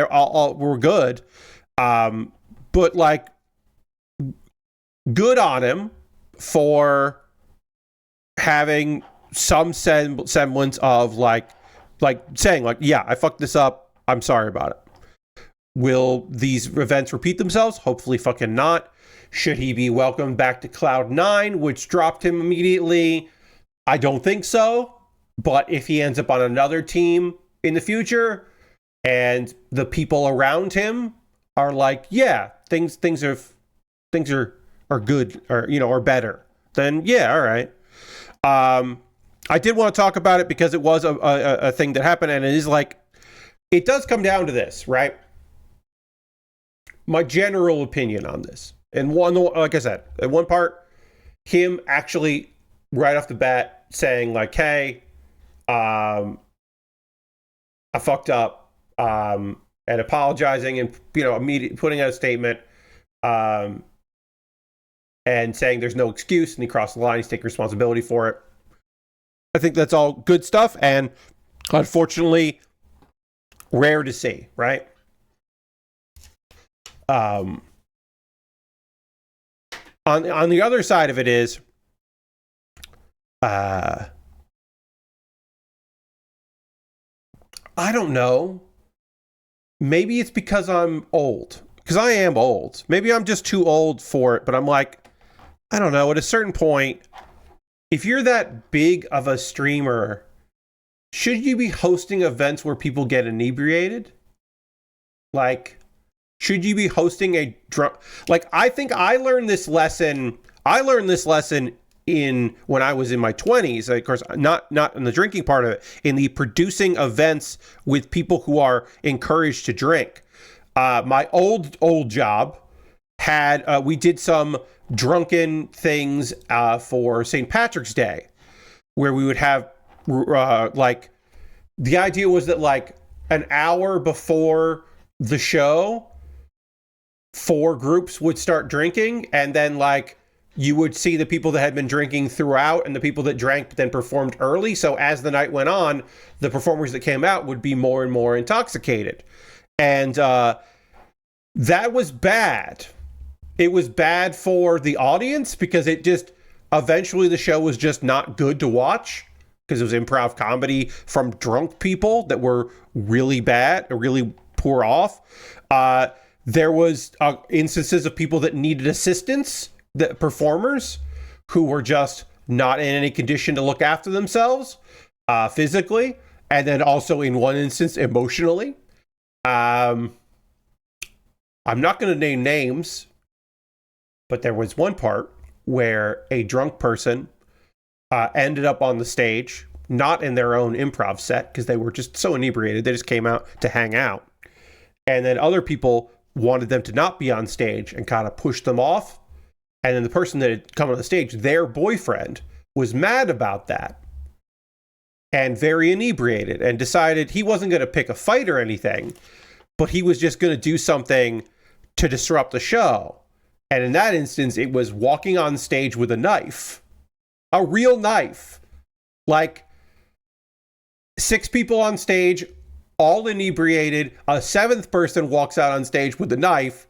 we're good. But good on him for having some semblance of saying yeah, I fucked this up. I'm sorry about it. Will these events repeat themselves? Hopefully fucking not. Should he be welcomed back to Cloud9, which dropped him immediately? I don't think so. But if he ends up on another team in the future and the people around him are yeah, things are good, or better, then yeah, all right. I did want to talk about it because it was a thing that happened, and it is it does come down to this, right? My general opinion on this. And like I said, in one part, him actually right off the bat saying hey, I fucked up, and apologizing and, immediately putting out a statement, and saying there's no excuse, and he crossed the line, he's taking responsibility for it. I think that's all good stuff, and unfortunately, rare to see, right? On the other side of it is, I don't know. Maybe it's because I'm old. Because I am old. Maybe I'm just too old for it, but I'm I don't know. At a certain point, if you're that big of a streamer, should you be hosting events where people get inebriated? Should you be hosting a drunk? I think I learned this lesson. When I was in my 20s, of course, not in the drinking part of it, in the producing events with people who are encouraged to drink. My old job had, we did some drunken things for St. Patrick's Day, where we would have, the idea was that an hour before the show, 4 groups would start drinking, and then you would see the people that had been drinking throughout and the people that drank but then performed early. So as the night went on, the performers that came out would be more and more intoxicated. And that was bad. It was bad for the audience because it just, eventually the show was just not good to watch because it was improv comedy from drunk people that were really bad or really poor off. There was instances of people that needed assistance, the performers who were just not in any condition to look after themselves physically, and then also in one instance emotionally. I'm not going to name names, but there was one part where a drunk person ended up on the stage, not in their own improv set because they were just so inebriated, they just came out to hang out, and then other people wanted them to not be on stage and kind of pushed them off. And then the person that had come on the stage, their boyfriend, was mad about that and very inebriated and decided he wasn't going to pick a fight or anything, but he was just going to do something to disrupt the show. And in that instance, it was walking on stage with a knife, a real knife. 6 people on stage, all inebriated. A 7th person walks out on stage with a knife,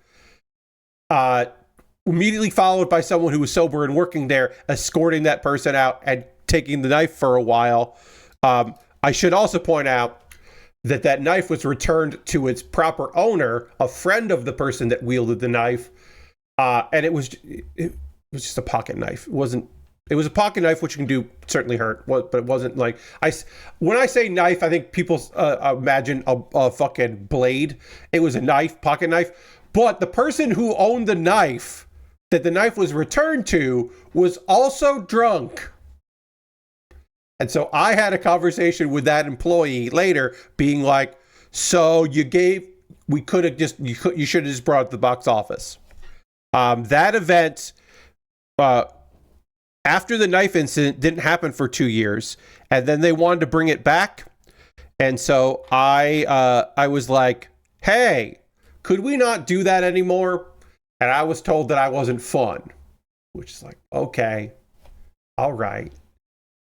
immediately followed by someone who was sober and working there, escorting that person out and taking the knife for a while. I should also point out that knife was returned to its proper owner, a friend of the person that wielded the knife. And it was just a pocket knife. It was a pocket knife, which can certainly hurt, but it wasn't when I say knife, I think people imagine a fucking blade. It was a knife, pocket knife. But the person who owned the knife that the knife was returned to was also drunk. And so I had a conversation with that employee later, being like, so we could have just, you should have just brought it to the box office. That event, after the knife incident, didn't happen for 2 years, and then they wanted to bring it back. And so I was like, hey, could we not do that anymore? And I was told that I wasn't fun, which is like, okay, all right.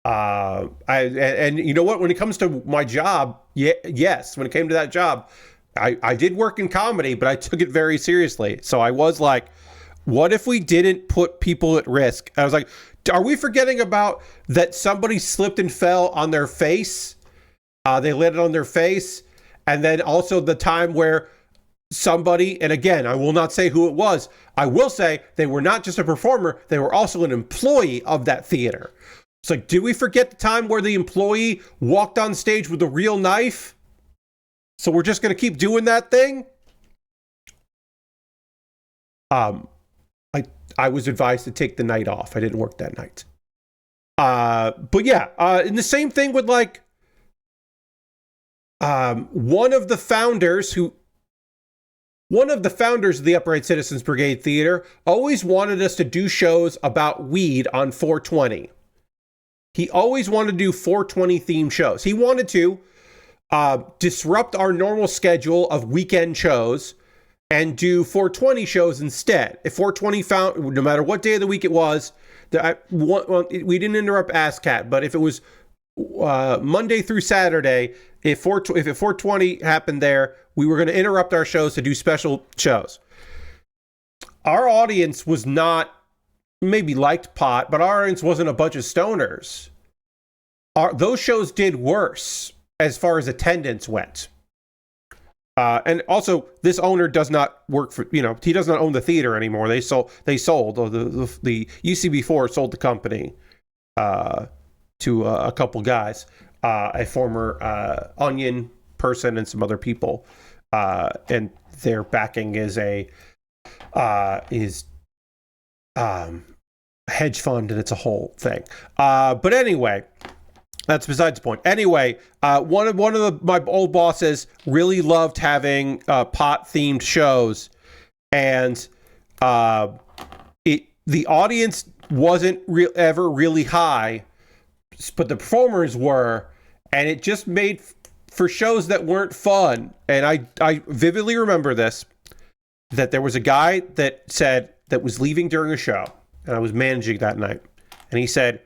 And you know what? When it comes to my job, yes, when it came to that job, I did work in comedy, but I took it very seriously. So I was like, what if we didn't put people at risk? I was like, are we forgetting about that somebody slipped and fell on their face? They landed on their face. And then also the time where somebody, and again, I will not say who it was. I will say they were not just a performer. They were also an employee of that theater. It's like, did we forget the time where the employee walked on stage with a real knife? So we're just going to keep doing that thing? I was advised to take the night off. I didn't work that night. But yeah, and the same thing with like, one of the founders of the Upright Citizens Brigade Theater always wanted us to do shows about weed on 420. He always wanted to do 420 themed shows. He wanted to disrupt our normal schedule of weekend shows and do 420 shows instead. If 420 found, no matter what day of the week it was, we didn't interrupt ASCAT, but if it was Monday through Saturday, if 420 happened there, we were going to interrupt our shows to do special shows. Our audience was not, maybe liked pot, but our audience wasn't a bunch of stoners. Those shows did worse as far as attendance went. And also, this owner does not work for, he does not own the theater anymore. They sold, the UCB4 sold the company to a couple guys, a former Onion person and some other people. And their backing is a hedge fund, and it's a whole thing. But anyway, that's besides the point. Anyway, one of my old bosses really loved having pot themed shows, and the audience wasn't ever really high, but the performers were, and it just made for shows that weren't fun. And I vividly remember this, that there was a guy that was leaving during a show, and I was managing that night, and he said,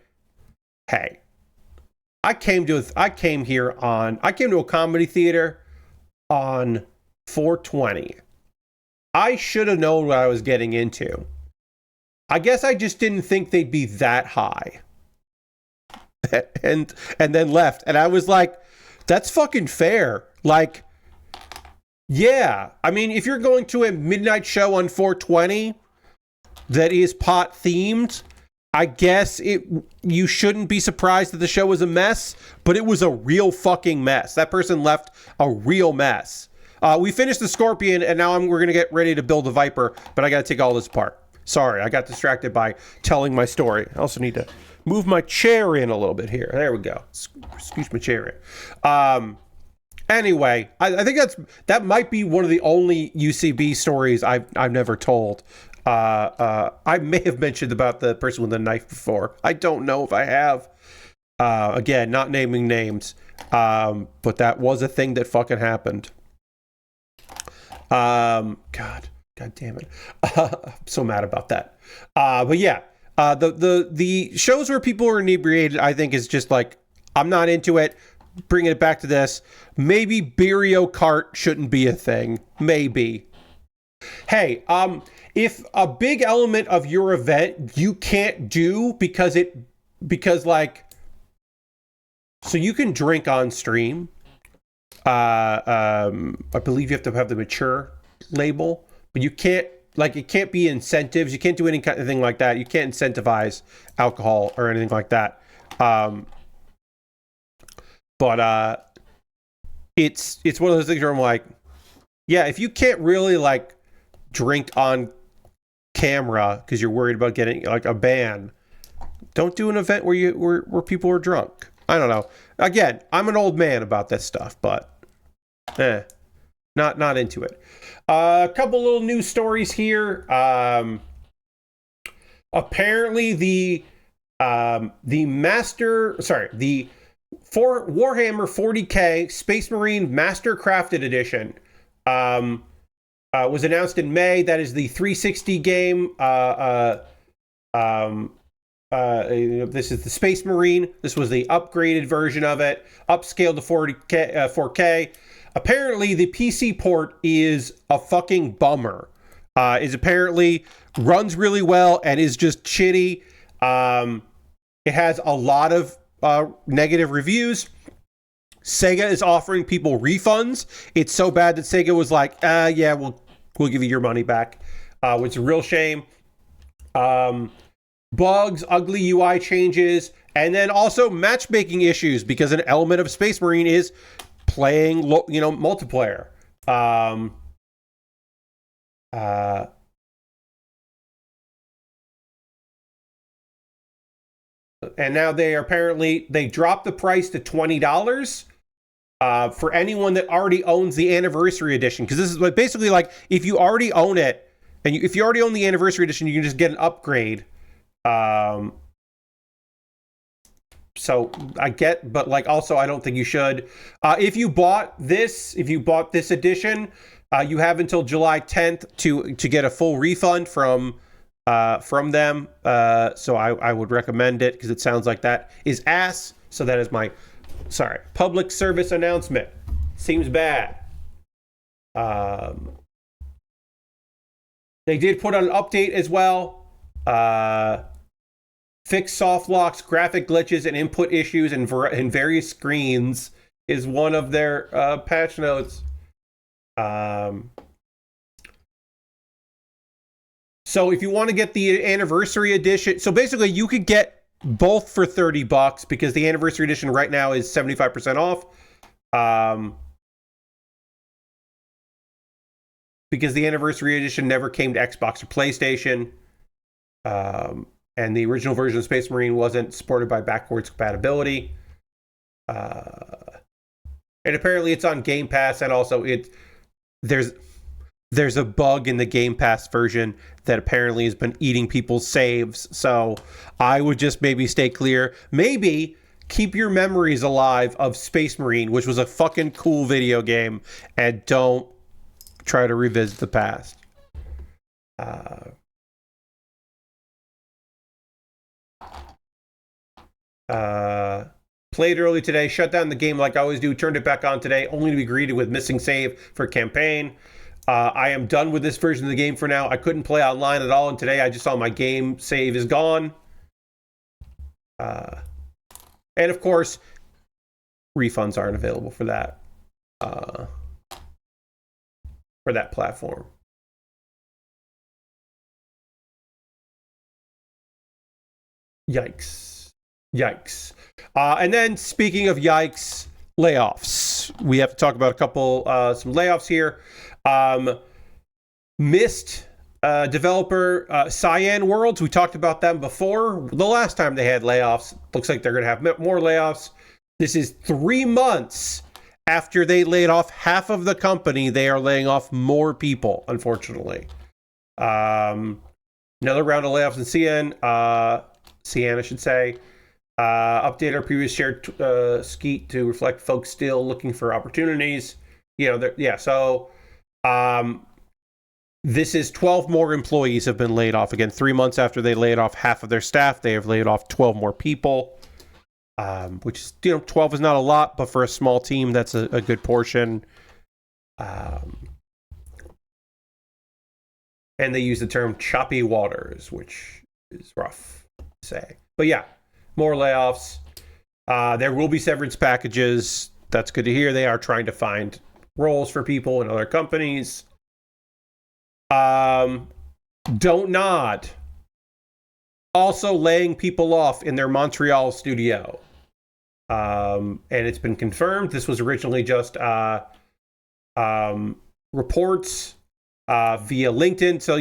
hey, I came to a comedy theater on 420. I should have known what I was getting into. I guess I just didn't think they'd be that high. and then left. And I was like, that's fucking fair. Like, yeah. I mean, if you're going to a midnight show on 420 that is pot themed, I guess you shouldn't be surprised that the show was a mess, but it was a real fucking mess. That person left a real mess. We finished the Scorpion, and now we're going to get ready to build the Viper, but I got to take all this apart. Sorry, I got distracted by telling my story. I also need to move my chair in a little bit here. There we go. Scooch my chair in. Anyway, I think that might be one of the only UCB stories I've never told. I may have mentioned about the person with the knife before. I don't know if I have. Again, not naming names. But that was a thing that fucking happened. God damn it. I'm so mad about that. But yeah, the shows where people are inebriated, I think is just like, I'm not into it. Bringing it back to this. Maybe Beerio Kart shouldn't be a thing. Maybe. Hey, if a big element of your event you can't do because so you can drink on stream. I believe you have to have the mature label, but you can't, it can't be incentives. You can't do any kind of thing like that. You can't incentivize alcohol or anything like that. But it's one of those things where I'm like, yeah, if you can't really drink on camera because you're worried about getting a ban, don't do an event where people are drunk. I don't know. Again, I'm an old man about this stuff, but not into it. A couple little news stories here. Apparently the Warhammer 40K Space Marine Master Crafted Edition was announced in May. That is the 360 game. This is the Space Marine. This was the upgraded version of it, upscaled to 4K. Apparently, the PC port is a fucking bummer. Is apparently runs really well and is just shitty. It has a lot of negative reviews. Sega is offering people refunds. It's so bad that Sega was like, yeah, we'll give you your money back, which is a real shame. Bugs, ugly UI changes, and then also matchmaking issues because an element of Space Marine is playing, multiplayer. And now they dropped the price to $20 for anyone that already owns the Anniversary Edition. Because this is basically like if you already own it, and if you already own the Anniversary Edition, you can just get an upgrade. So I get, but also I don't think you should. If you bought this edition, you have until July 10th to get a full refund from them. So I would recommend it because it sounds like that is ass. So that is my public service announcement. Seems bad. They did put on an update as well. Fix soft locks, graphic glitches, and input issues in various screens is one of their patch notes. So if you want to get the Anniversary Edition, so basically you could get both for $30 because the Anniversary Edition right now is 75% off. Because the Anniversary Edition never came to Xbox or PlayStation. And the original version of Space Marine wasn't supported by backwards compatibility. And apparently it's on Game Pass, and also there's a bug in the Game Pass version that apparently has been eating people's saves. So I would just maybe stay clear. Maybe keep your memories alive of Space Marine, which was a fucking cool video game, and don't try to revisit the past. Played early today, shut down the game like I always do, turned it back on today, only to be greeted with missing save for campaign. I am done with this version of the game for now. I couldn't play online at all, and today I just saw my game save is gone. And of course, refunds aren't available for that platform. Yikes. And then speaking of yikes, layoffs. We have to talk about some layoffs here. Myst developer Cyan Worlds. We talked about them before. The last time they had layoffs. Looks like they're going to have more layoffs. This is 3 months after they laid off half of the company. They are laying off more people, unfortunately. Another round of layoffs in Cyan, I should say. Update our previous shared skeet to reflect folks still looking for opportunities. This is 12 more employees have been laid off. Again, 3 months after they laid off half of their staff, they have laid off 12 more people. Which is, 12 is not a lot, but for a small team, that's a good portion. And they use the term choppy waters, which is rough to say. But yeah, more layoffs. There will be severance packages. That's good to hear. They are trying to find roles for people in other companies. Don't Nod. Also laying people off in their Montreal studio. And it's been confirmed. This was originally just reports via LinkedIn. So,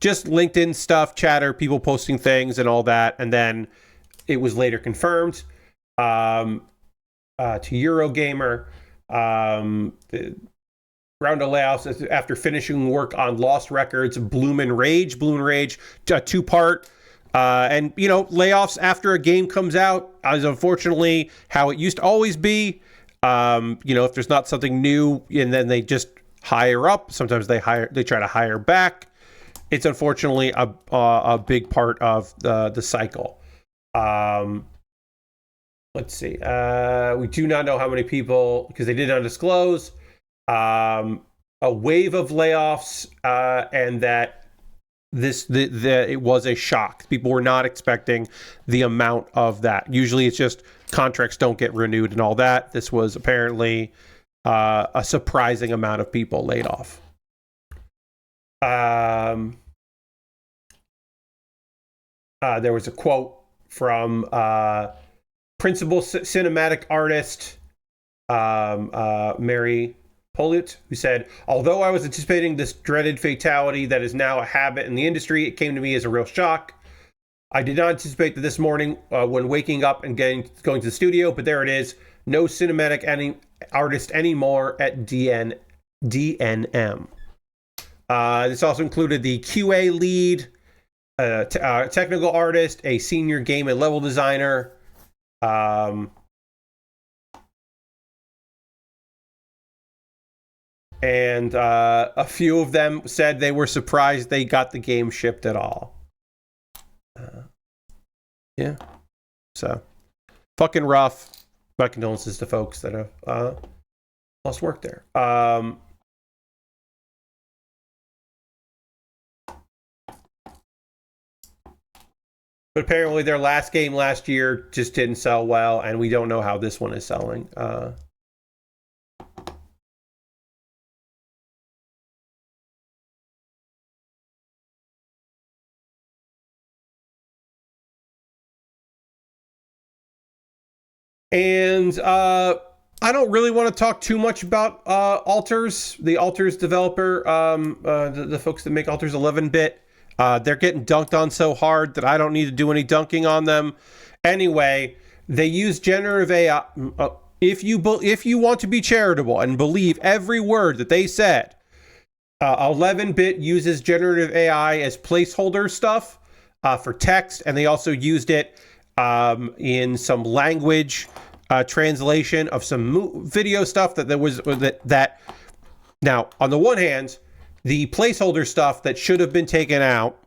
just LinkedIn stuff, chatter, people posting things and all that. And then it was later confirmed. To Eurogamer. The round of layoffs after finishing work on Lost Records, Bloom and Rage, a two-part. And, layoffs after a game comes out is unfortunately how it used to always be. If there's not something new, and then they just hire up. Sometimes they try to hire back. It's unfortunately a big part of the cycle. Let's see. We do not know how many people, because they did not disclose. A wave of layoffs, and that it was a shock. People were not expecting the amount of that. Usually it's just contracts don't get renewed and all that. This was apparently a surprising amount of people laid off. There was a quote from principal cinematic artist Mary Pollitt, who said, "Although I was anticipating this dreaded fatality that is now a habit in the industry, it came to me as a real shock. I did not anticipate that this morning when waking up and going to the studio, but there it is. No cinematic artist anymore at DNM. This also included the QA lead, technical artist, a senior game and level designer, and a few of them said they were surprised they got the game shipped at all. Yeah. So, fucking rough. My condolences to folks that have lost work there. But apparently their last game last year just didn't sell well, and we don't know how this one is selling. And I don't really want to talk too much about Alters, the Alters developer, the folks that make Alters 11-bit. They're getting dunked on so hard that I don't need to do any dunking on them. Anyway, they use generative AI. If you want to be charitable and believe every word that they said, 11-bit uses generative AI as placeholder stuff for text, and they also used it in some language translation of some video stuff that there was that. Now, on the one hand, the placeholder stuff that should have been taken out,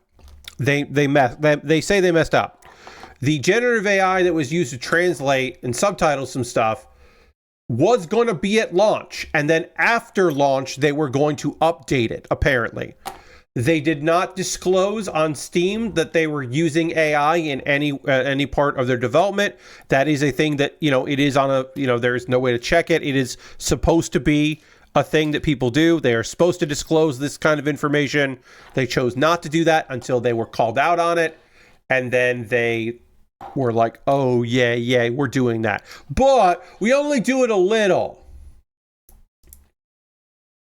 they say they messed up. The generative AI that was used to translate and subtitle some stuff was going to be at launch, and then after launch they were going to update it. Apparently, they did not disclose on Steam that they were using AI in any part of their development. That is a thing that, it is on a, there's no way to check it. It is supposed to be a thing that people do. They are supposed to disclose this kind of information. They chose not to do that until they were called out on it. And then they were like, oh, yeah, we're doing that. But we only do it a little.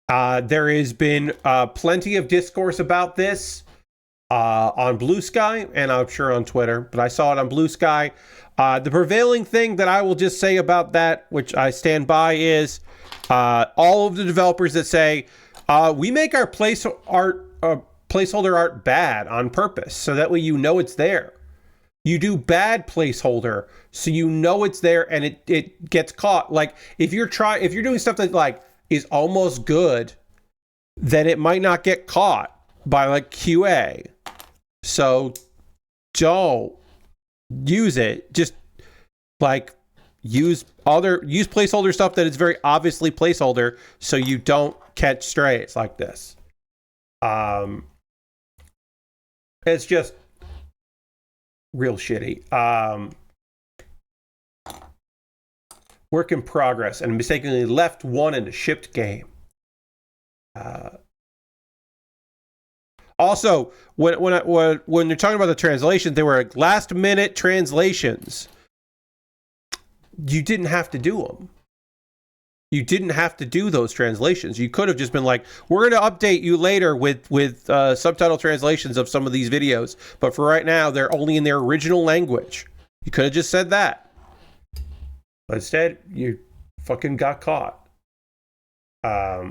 There has been plenty of discourse about this on Blue Sky, and I'm sure on Twitter, but I saw it on Blue Sky. The prevailing thing that I will just say about that, which I stand by, is all of the developers that say, we make our placeholder art bad on purpose, so that way it's there. You do bad placeholder, so it's there, and it gets caught. Like, if you're doing stuff that is almost good, then it might not get caught by QA. So don't use it. Just use placeholder stuff that is very obviously placeholder, so you don't catch strays like this. It's just real shitty. Work in progress, and mistakenly left one in a shipped game. Also, when you're talking about the translations, they were last minute translations. You didn't have to do them. You didn't have to do those translations. You could have just been like, we're going to update you later with subtitle translations of some of these videos, but for right now, they're only in their original language. You could have just said that. But instead, you fucking got caught. I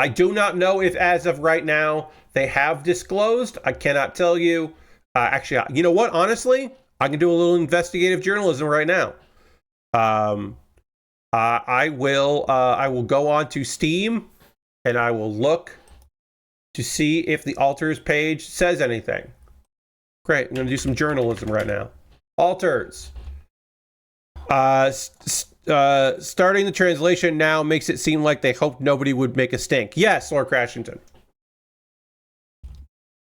do not know if, as of right now, they have disclosed. I cannot tell you. Actually, you know what? Honestly, I can do a little investigative journalism right now. I will go on to Steam and I will look to see if the alters page says anything. Great. I'm going to do some journalism right now. Alters. Starting the translation now makes it seem like they hoped nobody would make a stink. Yes, Lord Crashington.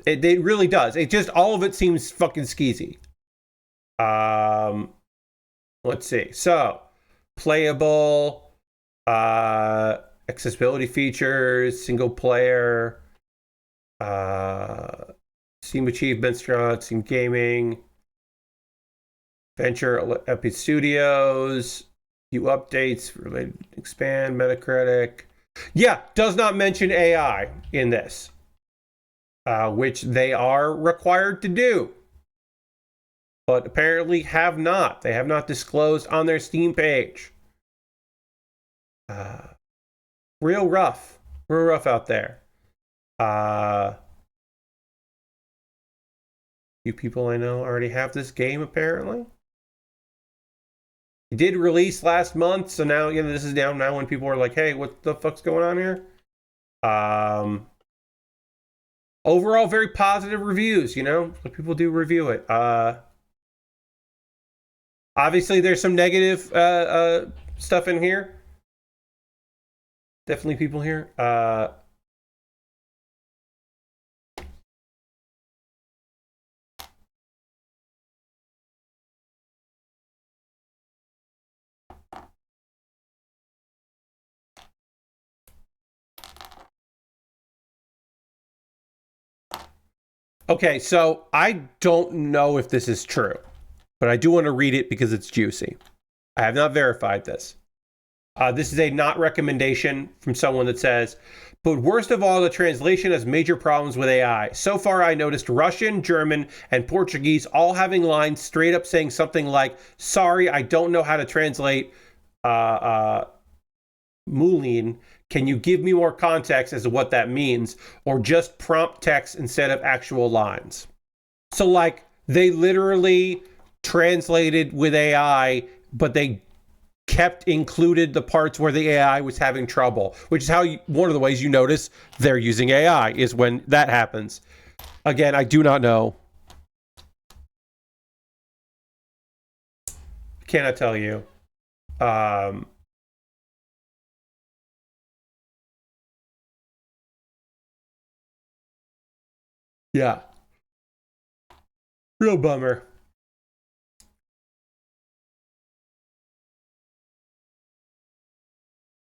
It really does. It just, all of it seems fucking skeezy. Let's see. So, playable, accessibility features, single player, Steam achievements, Steam gaming, Venture, Epic Studios, few updates, related, expand, Metacritic. Yeah, does not mention AI in this, which they are required to do, but apparently have not. They have not disclosed on their Steam page. Real rough out there. Few people I know already have this game apparently. It did release last month, so now, you know, this is down now when people are like, hey, what the fuck's going on here? Overall, very positive reviews, you know? People do review it. Obviously, there's some negative stuff in here. Definitely people here. Okay, so I don't know if this is true, but I do want to read it because it's juicy. I have not verified this. This is a not recommendation from someone that says, but worst of all, the translation has major problems with AI. So far, I noticed Russian, German, and Portuguese all having lines straight up saying something like, sorry, I don't know how to translate Moulin. Can you give me more context as to what that means? Or just prompt text instead of actual lines. So like they literally translated with AI, but they kept included the parts where the AI was having trouble, which is how one of the ways you notice they're using AI is when that happens. Again, I do not know. Cannot tell you. Yeah. Real bummer.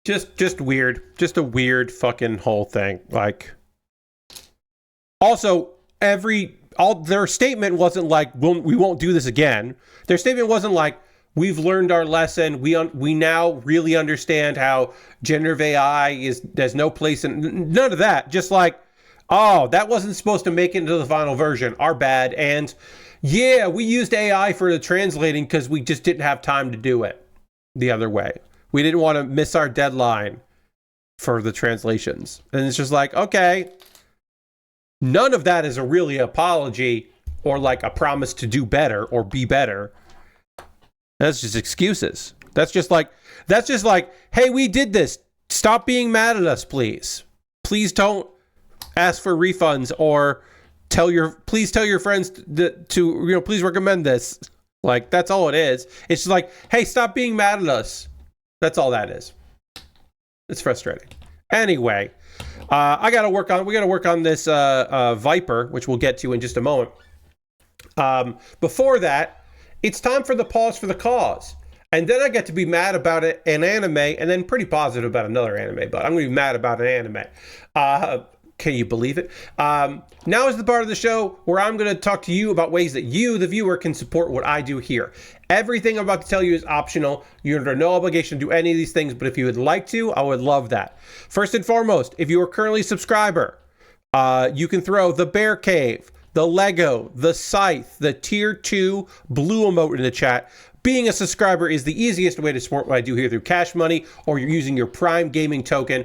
Just weird. Just a weird fucking whole thing. Like, also, their statement wasn't like, we won't do this again. Their statement wasn't like, we've learned our lesson. We now really understand how generative AI there's no place in, none of that. Just like, oh, that wasn't supposed to make it into the final version. Our bad. And yeah, we used AI for the translating because we just didn't have time to do it the other way. We didn't want to miss our deadline for the translations. And it's just like, okay, none of that is a really apology or like a promise to do better or be better. That's just excuses. That's just like, hey, we did this. Stop being mad at us, please. Please don't ask for refunds or please tell your friends to please recommend this. Like, that's all it is. It's just like, hey, stop being mad at us. That's all that is. It's frustrating. Anyway, we got to work on this Viper, which we'll get to in just a moment. Before that, it's time for the pause for the cause. And then I get to be mad about an anime and then pretty positive about another anime, but I'm going to be mad about an anime. Can you believe it? Now is the part of the show where I'm going to talk to you about ways that you, the viewer, can support what I do here. Everything I'm about to tell you is optional. You're under no obligation to do any of these things, but if you would like to, I would love that. First and foremost, if you are currently a subscriber, You can throw the Bear Cave, the Lego, the Scythe, the Tier 2 blue emote in the chat. Being a subscriber is the easiest way to support what I do here through Cash Money, or you're using your Prime Gaming token.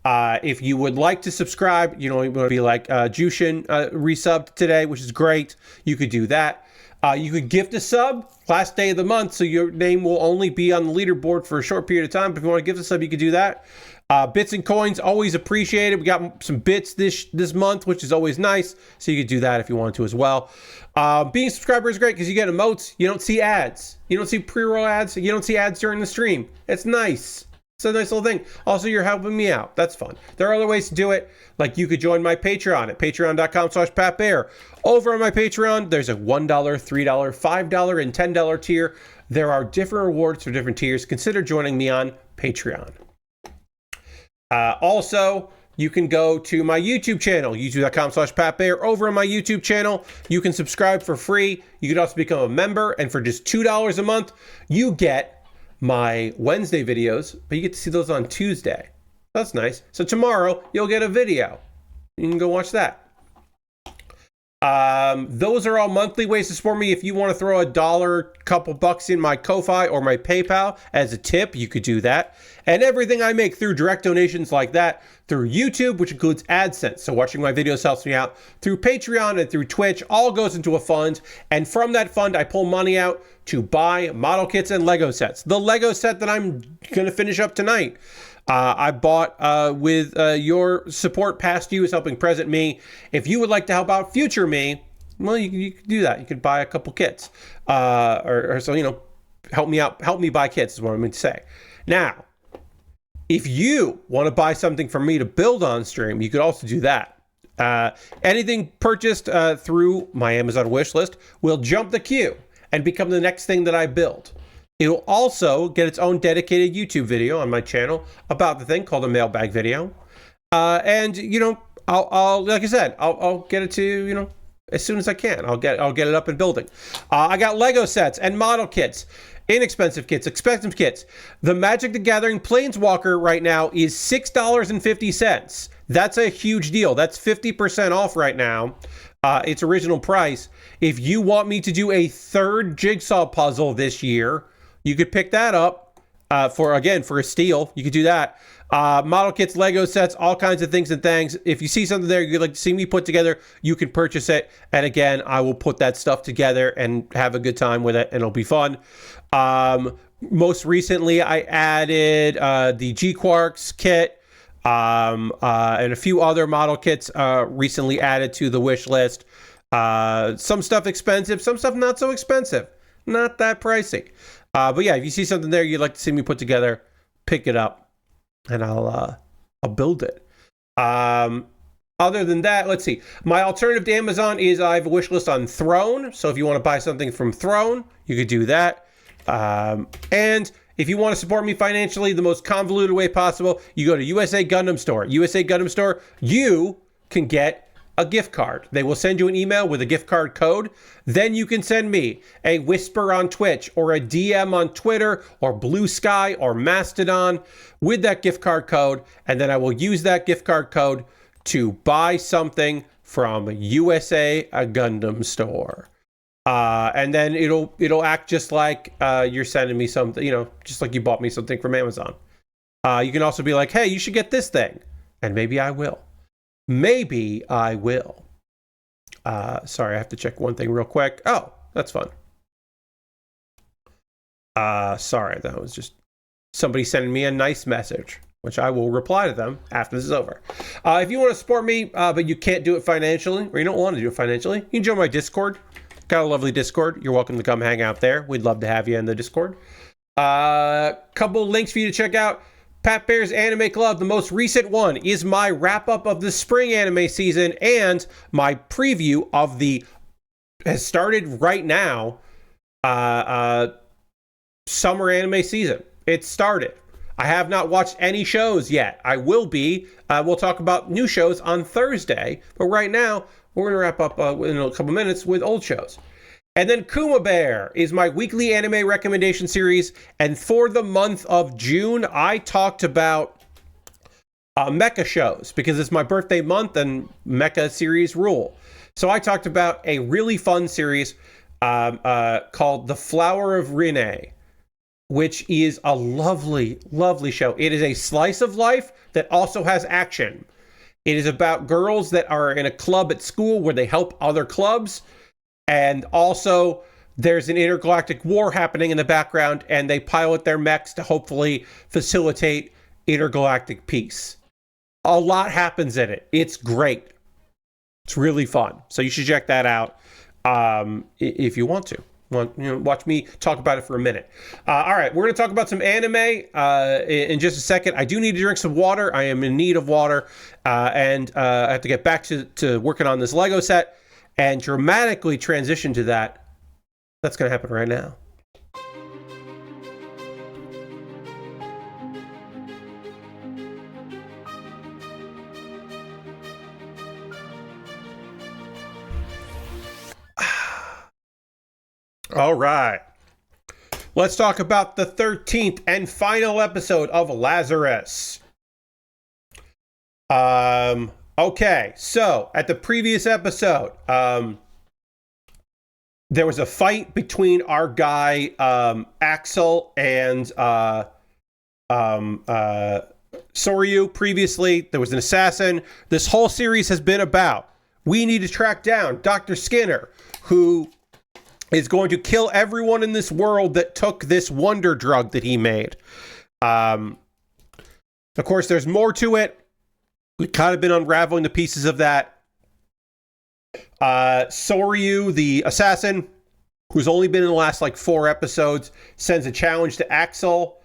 If you would like to subscribe, you want to be like Jushin resubbed today, which is great. You could do that. You could gift a sub last day of the month, so your name will only be on the leaderboard for a short period of time. But if you want to gift a sub, you could do that. Bits and coins, always appreciated. We got some bits this month, which is always nice. So you could do that if you wanted to as well. Being a subscriber is great because you get emotes. You don't see ads. You don't see pre-roll ads. You don't see ads during the stream. It's nice. It's a nice little thing. Also, you're helping me out. That's fun. There are other ways to do it. Like you could join my Patreon at patreon.com/PatBaer. Over on my Patreon, there's a $1, $3, $5, and $10 tier. There are different rewards for different tiers. Consider joining me on Patreon. Also, you can go to my YouTube channel, youtube.com/PatBaer. Over on my YouTube channel, you can subscribe for free. You can also become a member, and for just $2 a month, you get my Wednesday videos, but you get to see those on Tuesday. That's nice. So tomorrow, you'll get a video. You can go watch that. Those are all monthly ways to support me. If you want to throw $1, couple bucks in my Ko-Fi or my PayPal as a tip, you could do that. And everything I make through direct donations like that, through YouTube, which includes AdSense, so watching my videos helps me out, through Patreon and through Twitch, all goes into a fund. And from that fund, I pull money out to buy model kits and Lego sets. The Lego set that I'm going to finish up tonight, I bought with your support. Past you is helping present me. If you would like to help out future me, well, you could do that. You could buy a couple kits, or so, help me out. Help me buy kits is what I mean to say. Now, if you want to buy something from me to build on stream, you could also do that. Anything purchased through my Amazon wish list will jump the queue and become the next thing that I build. It'll also get its own dedicated YouTube video on my channel about the thing called a mailbag video. And I'll like I said, I'll get it to as soon as I can. I'll get it up and building. I got Lego sets and model kits, inexpensive kits, expensive kits. The Magic the Gathering Planeswalker right now is $6.50. That's a huge deal. That's 50% off right now. Its original price. If you want me to do a third jigsaw puzzle this year, you could pick that up for a steal. You could do that. Model kits, Lego sets, all kinds of things and things. If you see something there you'd like to see me put together, you can purchase it. And again, I will put that stuff together and have a good time with it, and it'll be fun. Most recently, I added the G-Quarks kit and a few other model kits recently added to the wish list. Some stuff expensive, some stuff not so expensive. Not that pricey. But yeah, if you see something there you'd like to see me put together, pick it up, and I'll build it. Other than that, let's see. My alternative to Amazon is I have a wish list on Throne. So if you want to buy something from Throne, you could do that. And if you want to support me financially the most convoluted way possible, you go to USA Gundam Store. USA Gundam Store, you can get a gift card. They will send you an email with a gift card code. Then you can send me a whisper on Twitch or a DM on Twitter or Blue Sky or Mastodon with that gift card code. And then I will use that gift card code to buy something from USA Gundam Store. And then it'll act just like you're sending me something, just like you bought me something from Amazon. You can also be like, hey, you should get this thing. And maybe I will. Maybe I will. Sorry, I have to check one thing real quick. Oh, that's fun. Sorry, that was just somebody sending me a nice message, which I will reply to them after this is over. If you want to support me, but you can't do it financially, or you don't want to do it financially, you can join my Discord. Got a lovely Discord. You're welcome to come hang out there. We'd love to have you in the Discord. Couple links for you to check out. Pat Baer's Anime Club, the most recent one, is my wrap-up of the spring anime season and my preview of has started right now, summer anime season. It started. I have not watched any shows yet. I will be. We'll talk about new shows on Thursday, but right now, we're going to wrap up in a couple minutes with old shows. And then Kuma Baer is my weekly anime recommendation series. And for the month of June, I talked about mecha shows, because it's my birthday month and mecha series rule. So I talked about a really fun series called The Flower of Rinne, which is a lovely, lovely show. It is a slice of life that also has action. It is about girls that are in a club at school where they help other clubs. And also, there's an intergalactic war happening in the background, and they pilot their mechs to hopefully facilitate intergalactic peace. A lot happens in it. It's great. It's really fun. So you should check that out if you want to. Watch me talk about it for a minute. All right, we're going to talk about some anime in just a second. I do need to drink some water. I am in need of water. And I have to get back to working on this Lego set and dramatically transition to that. That's going to happen right now. All right. Let's talk about the 13th and final episode of Lazarus. Okay, so at the previous episode, there was a fight between our guy Axel and Soryu. Previously, there was an assassin. This whole series has been about, we need to track down Dr. Skinner, who is going to kill everyone in this world that took this wonder drug that he made. Of course, there's more to it. We've kind of been unraveling the pieces of that. Soryu, the assassin, who's only been in the last 4 episodes, sends a challenge to Axel.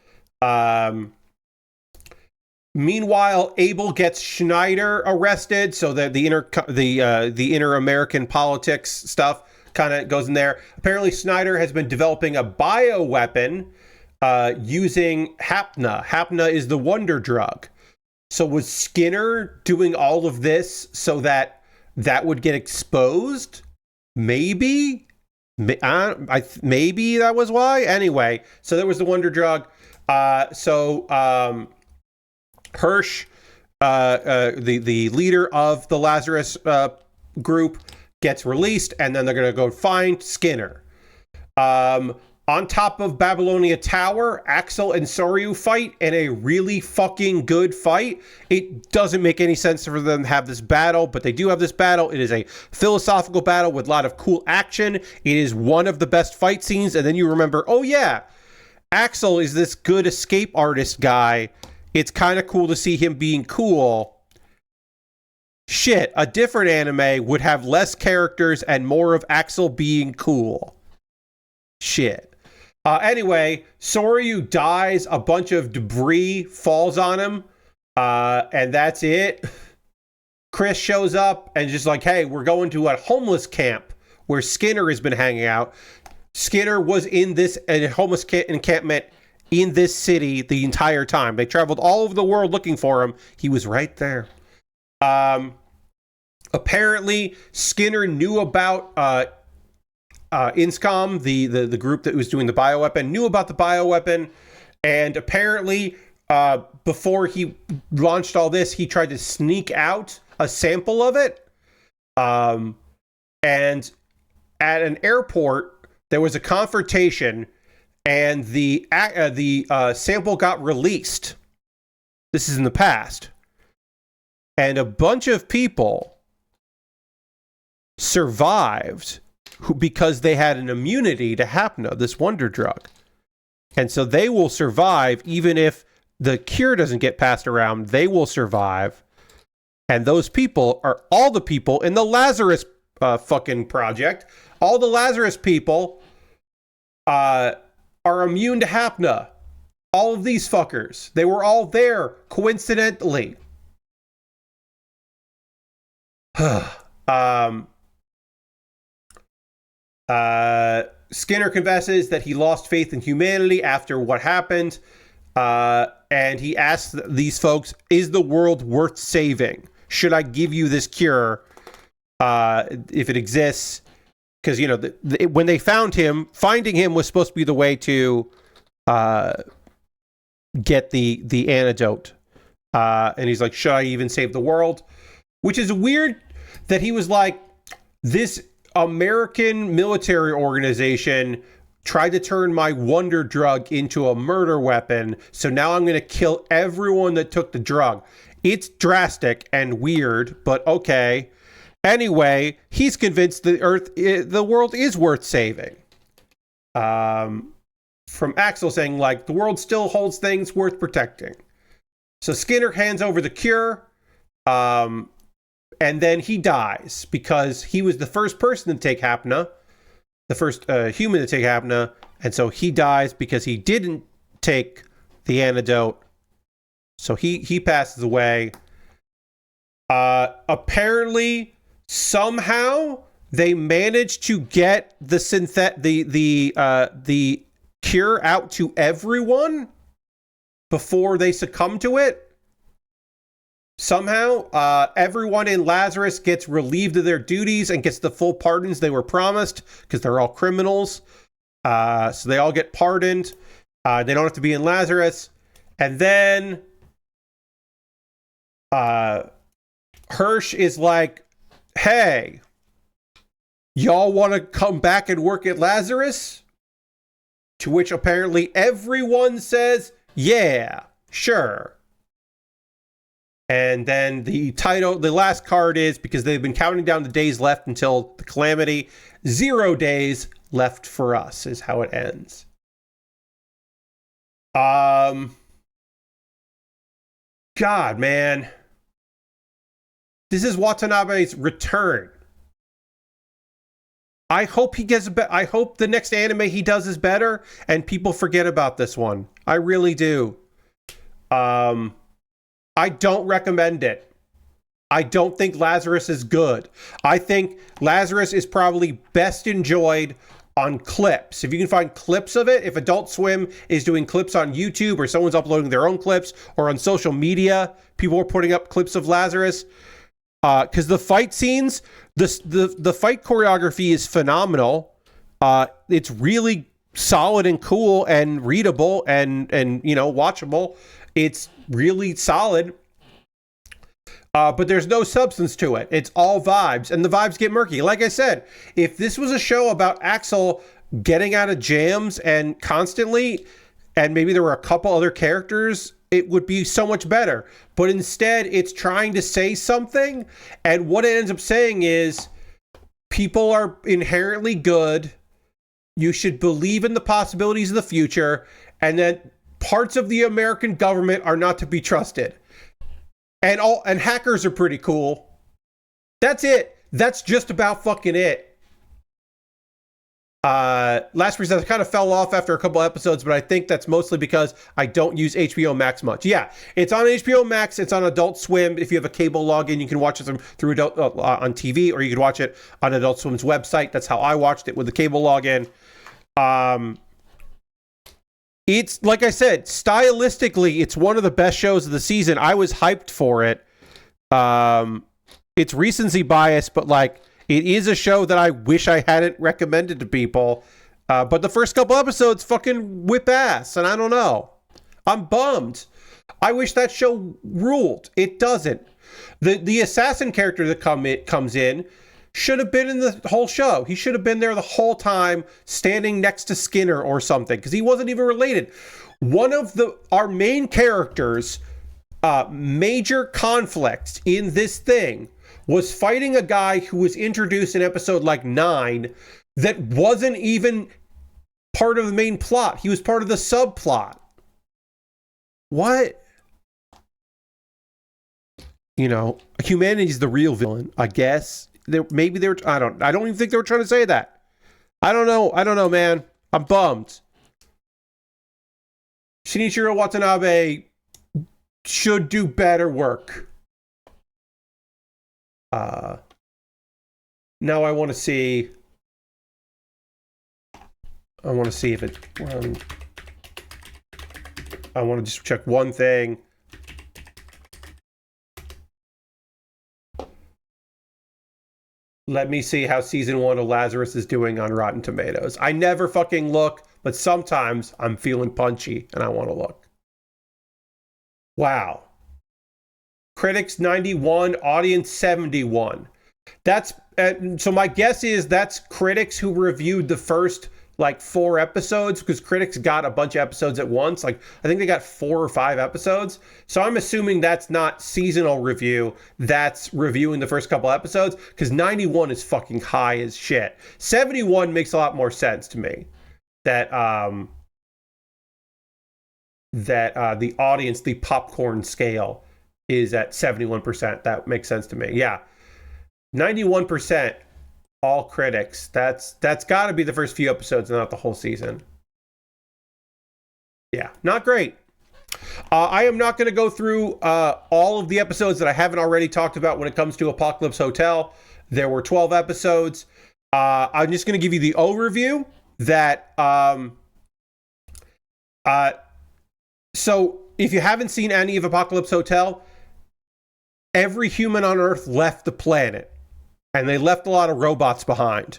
Meanwhile, Abel gets Schneider arrested, so that the inner American politics stuff kind of goes in there. Apparently, Schneider has been developing a bioweapon using Hapna. Hapna is the wonder drug. So was Skinner doing all of this so that would get exposed? Maybe? Maybe that was why? Anyway, so there was the wonder drug. Hirsch, the leader of the Lazarus group, gets released, and then they're going to go find Skinner. On top of Babylonia Tower, Axel and Soryu fight in a really fucking good fight. It doesn't make any sense for them to have this battle, but they do have this battle. It is a philosophical battle with a lot of cool action. It is one of the best fight scenes, and then you remember, oh yeah, Axel is this good escape artist guy. It's kind of cool to see him being cool. Shit, a different anime would have less characters and more of Axel being cool. Shit. Anyway, Soryu dies, a bunch of debris falls on him, and that's it. Chris shows up and just hey, we're going to a homeless camp where Skinner has been hanging out. Skinner was in this homeless encampment in this city the entire time. They traveled all over the world looking for him. He was right there. Apparently, Skinner knew about Inscom, the group that was doing the bioweapon, knew about the bioweapon, and apparently, before he launched all this, he tried to sneak out a sample of it. And at an airport, there was a confrontation, and the sample got released. This is in the past. And a bunch of people survived because they had an immunity to Hapna, this wonder drug. And so they will survive even if the cure doesn't get passed around. They will survive. And those people are all the people in the Lazarus fucking project. All the Lazarus people are immune to Hapna. All of these fuckers. They were all there coincidentally. Skinner confesses that he lost faith in humanity after what happened, and he asks these folks, is the world worth saving? Should I give you this cure if it exists? Because, when they found him, finding him was supposed to be the way to get the antidote And he's like, should I even save the world? Which is weird that he was like, this American military organization tried to turn my wonder drug into a murder weapon, so now I'm going to kill everyone that took the drug. It's drastic and weird, but okay. Anyway, he's convinced the world is worth saving. From Axel saying, like, the world still holds things worth protecting. So Skinner hands over the cure, and then he dies because he was the first person to take Hapna, the first human to take Hapna, and so he dies because he didn't take the antidote. So he passes away. Apparently, somehow they managed to get the cure out to everyone before they succumb to it. Somehow, everyone in Lazarus gets relieved of their duties and gets the full pardons they were promised because they're all criminals. So they all get pardoned. They don't have to be in Lazarus. And then Hirsch is like, hey, y'all want to come back and work at Lazarus? To which apparently everyone says, yeah, sure. And then the last card is, because they've been counting down the days left until the calamity, 0 days left for us is how it ends. God, man. This is Watanabe's return. I hope he gets I hope the next anime he does is better and people forget about this one. I really do. I don't recommend it. I don't think Lazarus is good. I think Lazarus is probably best enjoyed on clips. If you can find clips of it, if Adult Swim is doing clips on YouTube or someone's uploading their own clips or on social media, people are putting up clips of Lazarus. Because the fight scenes, the fight choreography is phenomenal. It's really solid and cool and readable and watchable. It's really solid. But there's no substance to it. It's all vibes, and the vibes get murky. Like I said, if this was a show about Axel getting out of jams and constantly, and maybe there were a couple other characters, it would be so much better. But instead, it's trying to say something, and what it ends up saying is, people are inherently good, you should believe in the possibilities of the future, and that parts of the American government are not to be trusted. And hackers are pretty cool. That's it. That's just about fucking it. Last Resistance, I kind of fell off after a couple episodes, but I think that's mostly because I don't use HBO Max much. Yeah, it's on HBO Max. It's on Adult Swim. If you have a cable login, you can watch it through on TV, or you can watch it on Adult Swim's website. That's how I watched it, with the cable login. It's, like I said, stylistically, it's one of the best shows of the season. I was hyped for it. It's recency bias, but like, it is a show that I wish I hadn't recommended to people. But the first couple episodes fucking whip ass, and I don't know. I'm bummed. I wish that show ruled. It doesn't. The assassin character that comes in should have been in the whole show. He should have been there the whole time, standing next to Skinner or something, because he wasn't even related. One of our main characters' major conflicts in this thing was fighting a guy who was introduced in episode like 9 that wasn't even part of the main plot. He was part of the subplot. What? Humanity's the real villain, I guess. I don't even think they were trying to say that. I don't know, man. I'm bummed. Shinichiro Watanabe should do better work. Now I want to see if it, I want to just check one thing. Let me see how season 1 of Lazarus is doing on Rotten Tomatoes. I never fucking look, but sometimes I'm feeling punchy and I want to look. Wow. critics 91, audience 71. That's so my guess is that's critics who reviewed the first like 4 episodes, because critics got a bunch of episodes at once. Like I think they got 4 or 5 episodes. So I'm assuming that's not seasonal review. That's reviewing the first couple episodes, because 91 is fucking high as shit. 71 makes a lot more sense to me. That the audience, the popcorn scale is at 71%. That makes sense to me. Yeah. 91% all critics. That's got to be the first few episodes, not the whole season. Yeah, not great. I am not going to go through all of the episodes that I haven't already talked about when it comes to Apocalypse Hotel. There were 12 episodes. I'm just going to give you the overview that so if you haven't seen any of Apocalypse Hotel, every human on Earth left the planet. And they left a lot of robots behind.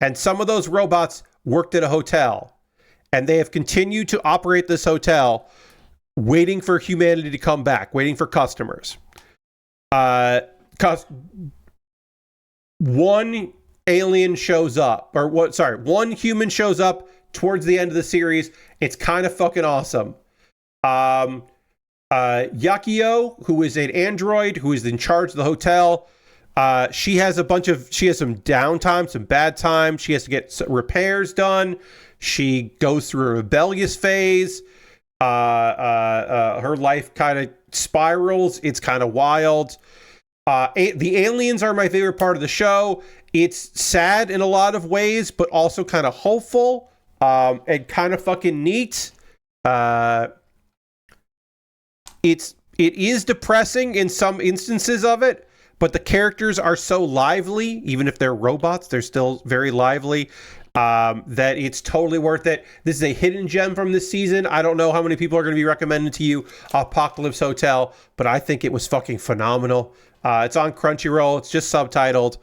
And some of those robots worked at a hotel. And they have continued to operate this hotel, waiting for humanity to come back, waiting for customers. One alien shows up, one human shows up towards the end of the series. It's kind of fucking awesome. Yakio, who is an android who is in charge of the hotel, she has some downtime, some bad time. She has to get repairs done. She goes through a rebellious phase. Her life kind of spirals. It's kind of wild. The aliens are my favorite part of the show. It's sad in a lot of ways, but also kind of hopeful, and kind of fucking neat. It is depressing in some instances of it, but the characters are so lively, even if they're robots, they're still very lively, that it's totally worth it. This is a hidden gem from this season. I don't know how many people are going to be recommending to you Apocalypse Hotel, but I think it was fucking phenomenal. It's on Crunchyroll. It's just subtitled.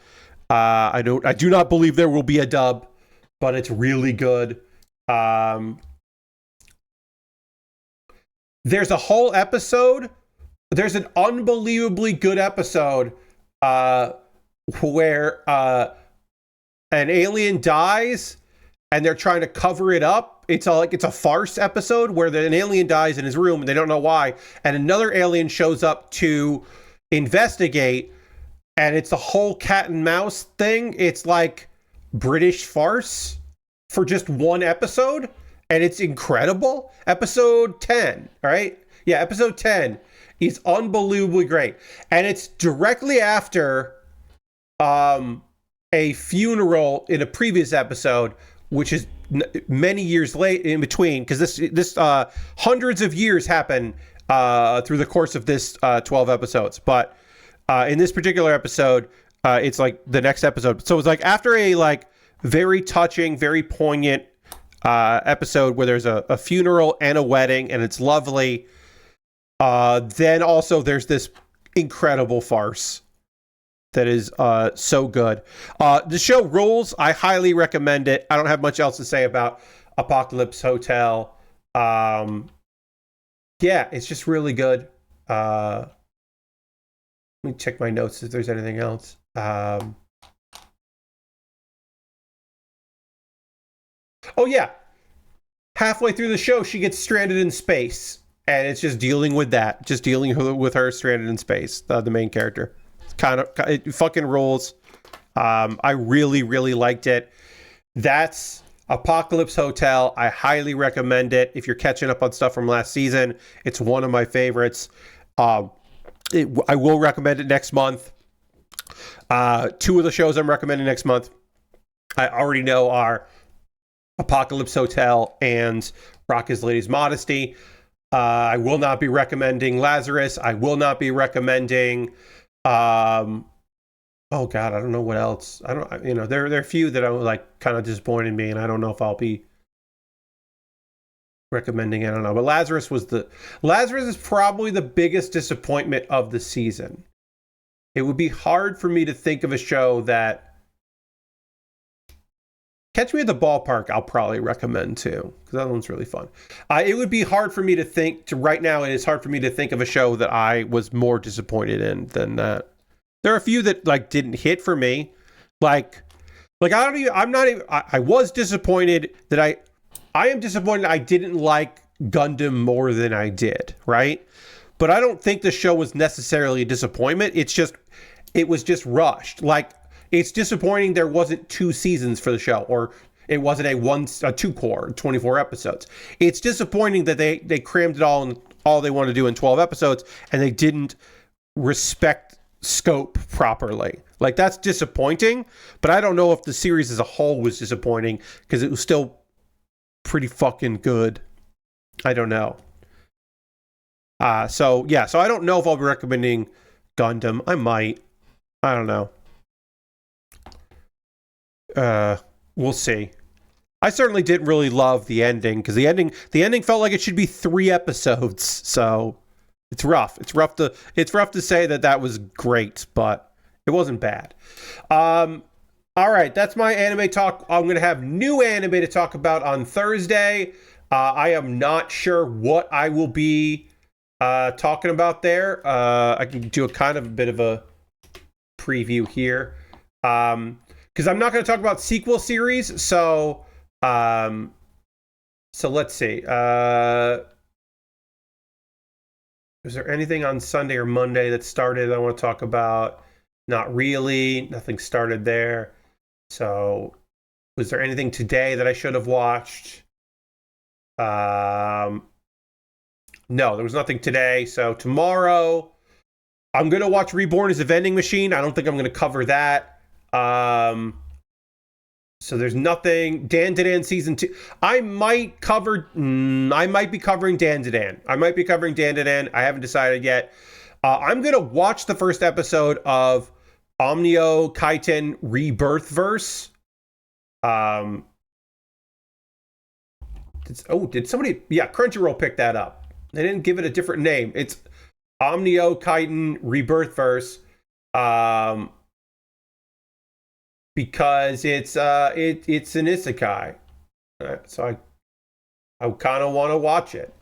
I do not believe there will be a dub, but it's really good. There's a whole episode. There's an unbelievably good episode where an alien dies and they're trying to cover it up. It's a farce episode where an alien dies in his room and they don't know why. And another alien shows up to investigate, and it's a whole cat and mouse thing. It's like British farce for just one episode, and it's incredible. Episode 10, all right? Yeah, episode 10 is unbelievably great. And it's directly after a funeral in a previous episode, which is many years late in between, because this hundreds of years happen through the course of this 12 episodes. But in this particular episode, it's like the next episode. So it's like after a like very touching, very poignant episode where there's a funeral and a wedding, and it's lovely. Then also there's this incredible farce that is so good. The show rules. I highly recommend it. I don't have much else to say about Apocalypse Hotel. Yeah, it's just really good. Let me check my notes if there's anything else. Oh yeah. Halfway through the show, she gets stranded in space. And it's just dealing with that. Just dealing with her stranded in space. The main character. It fucking rules. I really, really liked it. That's Apocalypse Hotel. I highly recommend it. If you're catching up on stuff from last season, it's one of my favorites. I will recommend it next month. 2 of the shows I'm recommending next month, I already know are Apocalypse Hotel and Rock His Lady's Modesty. I will not be recommending Lazarus. I will not be recommending oh god, I don't know what else. There are a few that are like kind of disappointed me, and I don't know if I'll be recommending. I don't know. But Lazarus is probably the biggest disappointment of the season. It would be hard for me to think of a show that Catch Me at the Ballpark, I'll probably recommend too, because that one's really fun. It would be hard for me to think, right now, it is hard for me to think of a show that I was more disappointed in than that. There are a few that, like, didn't hit for me. Like I was disappointed that I am disappointed I didn't like Gundam more than I did, right? But I don't think the show was necessarily a disappointment. It was just rushed. Like, it's disappointing there wasn't 2 seasons for the show, or it wasn't a 2-core, 24 episodes. It's disappointing that they crammed it all they wanted to do in 12 episodes, and they didn't respect scope properly. Like, that's disappointing, but I don't know if the series as a whole was disappointing, because it was still pretty fucking good. I don't know. So I don't know if I'll be recommending Gundam. I might. I don't know. We'll see. I certainly didn't really love the ending, because the ending felt like it should be 3 episodes. So it's rough. It's rough to say that was great, but it wasn't bad. All right, that's my anime talk. I'm going to have new anime to talk about on Thursday. I am not sure what I will be talking about there. I can do a kind of a bit of a preview here. Because I'm not going to talk about sequel series, so let's see. Is there anything on Sunday or Monday that started I want to talk about? Not really. Nothing started there. So, was there anything today that I should have watched? No, there was nothing today. So tomorrow, I'm going to watch Reborn as a Vending Machine. I don't think I'm going to cover that. So there's nothing. Dan season 2. I might be covering Dan. I might be covering Dan. I haven't decided yet. I'm gonna watch the first episode of Omnio Kaiten Rebirth Verse. Did somebody? Yeah, Crunchyroll picked that up. They didn't give it a different name. It's Omnio Kaiten Rebirth Verse. Because it's an isekai, so I kind of want to watch it.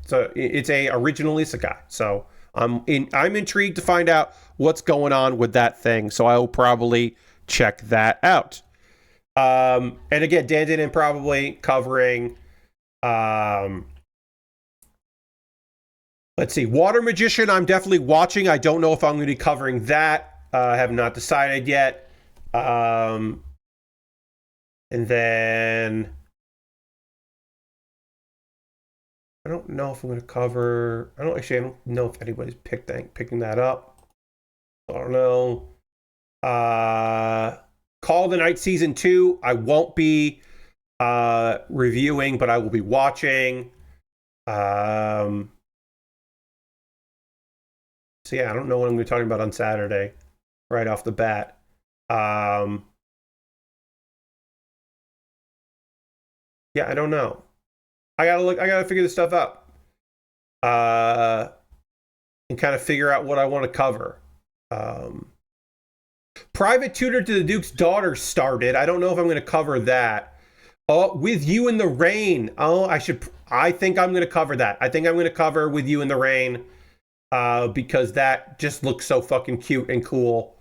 So it's a original isekai. So I'm intrigued to find out what's going on with that thing. So I will probably check that out. And again, Dan probably covering. Let's see, Water Magician. I'm definitely watching. I don't know if I'm going to be covering that. I have not decided yet. And then I don't know if I'm going to cover. I don't know if anybody's picking that up. I don't know. Call of the Night season 2. I won't be reviewing, but I will be watching. So yeah, I don't know what I'm going to be talking about on Saturday, right off the bat. Yeah, I don't know. I gotta figure this stuff out. And kind of figure out what I want to cover. Private Tutor to the Duke's Daughter started. I don't know if I'm going to cover that. Oh, With You in the Rain. Oh, I think I'm going to cover that. I think I'm going to cover With You in the Rain. Because that just looks so fucking cute and cool.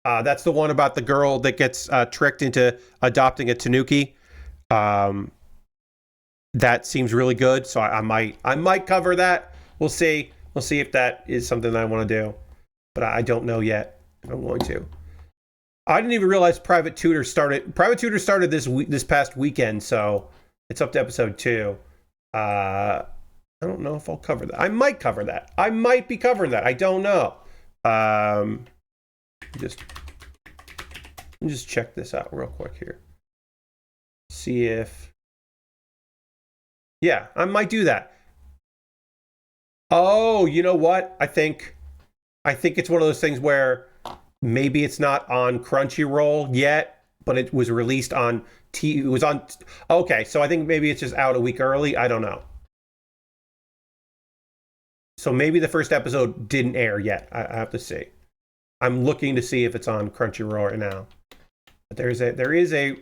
That's the one about the girl that gets tricked into adopting a tanuki. That seems really good, so I might cover that. We'll see. We'll see if that is something that I want to do, but I don't know yet if I'm going to. I didn't even realize Private Tutor started. Private Tutor started this past weekend, so it's up to episode 2. I don't know if I'll cover that. I might cover that. I might be covering that. I don't know. Just check this out real quick here. See if. Yeah, I might do that. Oh, you know what? I think it's one of those things where maybe it's not on Crunchyroll yet, but it was released on it was on. Okay, so I think maybe it's just out a week early. I don't know. So maybe the first episode didn't air yet. I have to see. I'm looking to see if it's on Crunchyroll right now. But there is a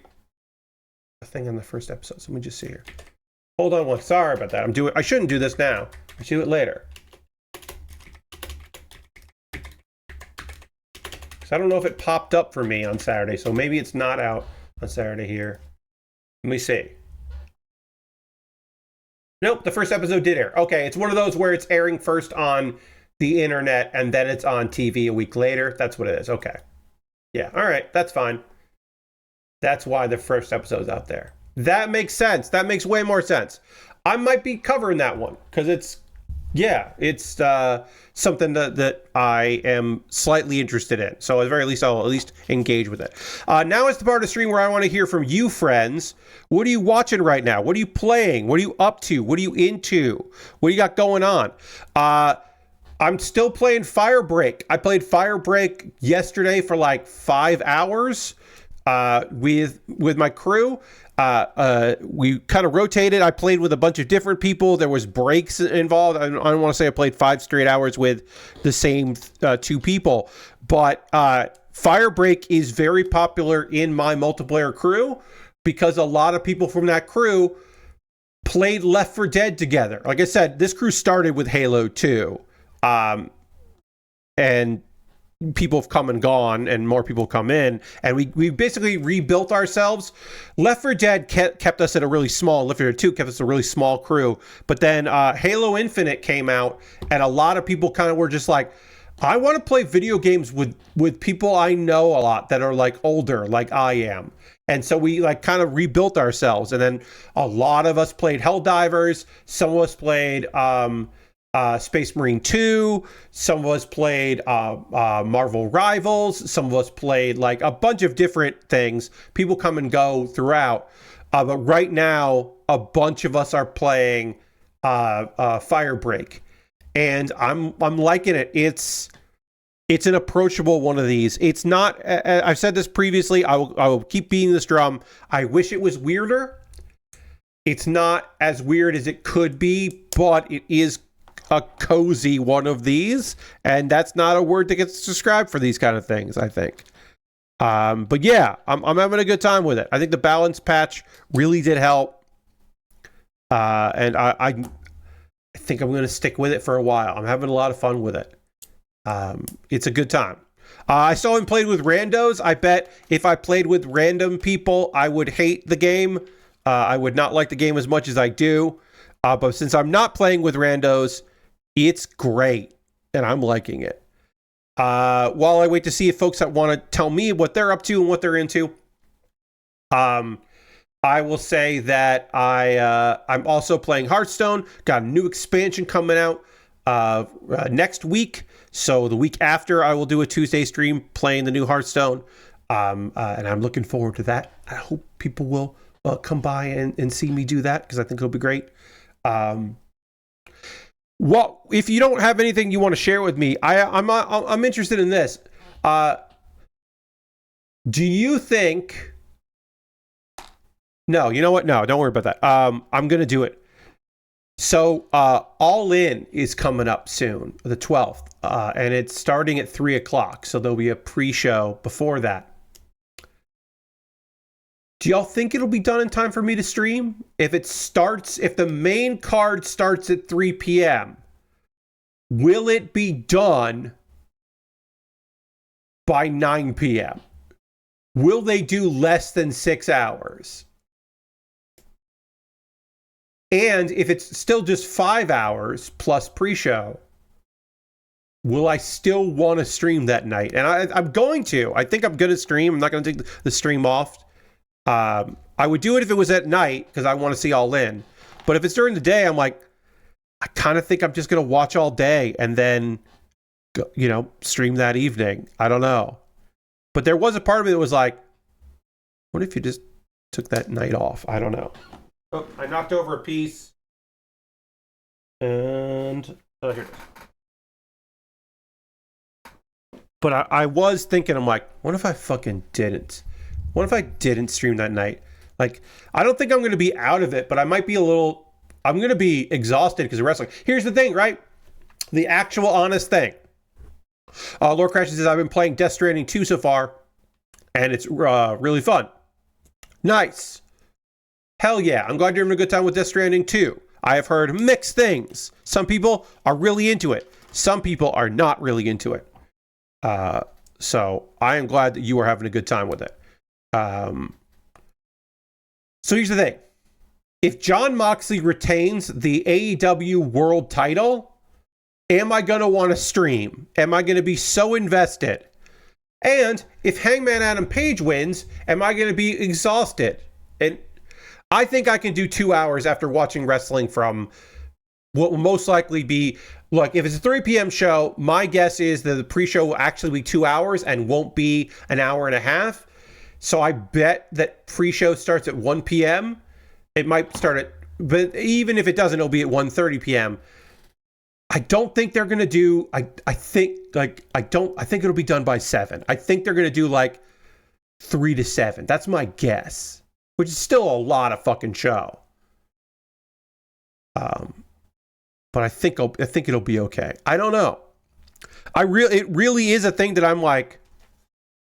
a thing on the first episode. So let me just see here. Hold on one. Sorry about that. I shouldn't do this now. I should do it later. So I don't know if it popped up for me on Saturday. So maybe it's not out on Saturday here. Let me see. Nope, the first episode did air. Okay, it's one of those where it's airing first on the internet and then it's on TV a week later. That's what it is. Okay. Yeah, all right, that's fine. That's why the first episode's out there. That makes sense. That makes way more sense. I might be covering that one because it's something that I am slightly interested in. So at the very least, I'll at least engage with it. Now is the part of the stream where I want to hear from you, friends. What are you watching right now? What are you playing? What are you up to? What are you into? What do you got going on? I'm still playing Firebreak. I played Firebreak yesterday for like 5 hours with my crew. We kind of rotated. I played with a bunch of different people. There was breaks involved. I don't want to say I played 5 straight hours with the same 2 people, but Firebreak is very popular in my multiplayer crew because a lot of people from that crew played Left 4 Dead together. Like I said, this crew started with Halo 2. And people have come and gone and more people come in, and we basically rebuilt ourselves. Left 4 Dead kept us at a really small, Left 4 Dead 2 kept us a really small crew, but then Halo Infinite came out and a lot of people kind of were just like, I want to play video games with people I know a lot that are like older like I am. And so we like kind of rebuilt ourselves, and then a lot of us played Helldivers, some of us played Space Marine 2, some of us played Marvel Rivals, some of us played like a bunch of different things. People come and go throughout, but right now a bunch of us are playing Firebreak, and I'm liking it. It's an approachable one of these. It's not. I've said this previously. I will keep beating this drum. I wish it was weirder. It's not as weird as it could be, but it is a cozy one of these, and that's not a word that gets described for these kind of things, I think. But yeah, I'm having a good time with it. I think the balance patch really did help, and I think I'm going to stick with it for a while. I'm having a lot of fun with it. It's a good time. I still haven't played with randos. I bet if I played with random people, I would hate the game. I would not like the game as much as I do. But since I'm not playing with randos, it's great, and I'm liking it. While I wait to see if folks that want to tell me what they're up to and what they're into, I will say that I'm also playing Hearthstone. Got a new expansion coming out next week. So the week after, I will do a Tuesday stream playing the new Hearthstone, and I'm looking forward to that. I hope people will come by and see me do that because I think it'll be great. Well, if you don't have anything you want to share with me, I'm interested in this. Do you think? No, you know what? No, don't worry about that. I'm gonna do it. So, All In is coming up soon, the 12th, and it's starting at 3:00. So there'll be a pre-show before that. Do y'all think it'll be done in time for me to stream? If the main card starts at 3 p.m., will it be done by 9 p.m.? Will they do less than 6 hours? And if it's still just 5 hours plus pre-show, will I still want to stream that night? And I'm going to. I think I'm going to stream. I'm not going to take the stream off. I would do it if it was at night because I want to see All In. But if it's during the day, I'm like, I kind of think I'm just going to watch all day and then, stream that evening. I don't know. But there was a part of me that was like, what if you just took that night off? I don't know. Oh, I knocked over a piece. And, here it is. But I was thinking, I'm like, what if I fucking didn't? What if I didn't stream that night? Like, I don't think I'm going to be out of it, but I might be I'm going to be exhausted because of wrestling. Here's the thing, right? The actual honest thing. Lord Crash says, I've been playing Death Stranding 2 so far, and it's really fun. Nice. Hell yeah, I'm glad you're having a good time with Death Stranding too. I have heard mixed things. Some people are really into it. Some people are not really into it. So I am glad that you are having a good time with it. So here's the thing. If Jon Moxley retains the AEW World title, am I going to want to stream? Am I going to be so invested? And if Hangman Adam Page wins, am I going to be exhausted? And I think I can do 2 hours after watching wrestling from what will most likely be, look, if it's a 3 p.m. show, my guess is that the pre-show will actually be 2 hours and won't be an hour and a half. So I bet that pre-show starts at 1 p.m. It might start at, but even if it doesn't, it'll be at 1:30 p.m. I don't think they're going to do, I think it'll be done by 7. I think they're going to do like 3 to 7. That's my guess, which is still a lot of fucking show. But I think it'll be okay. I don't know. It really is a thing that I'm like,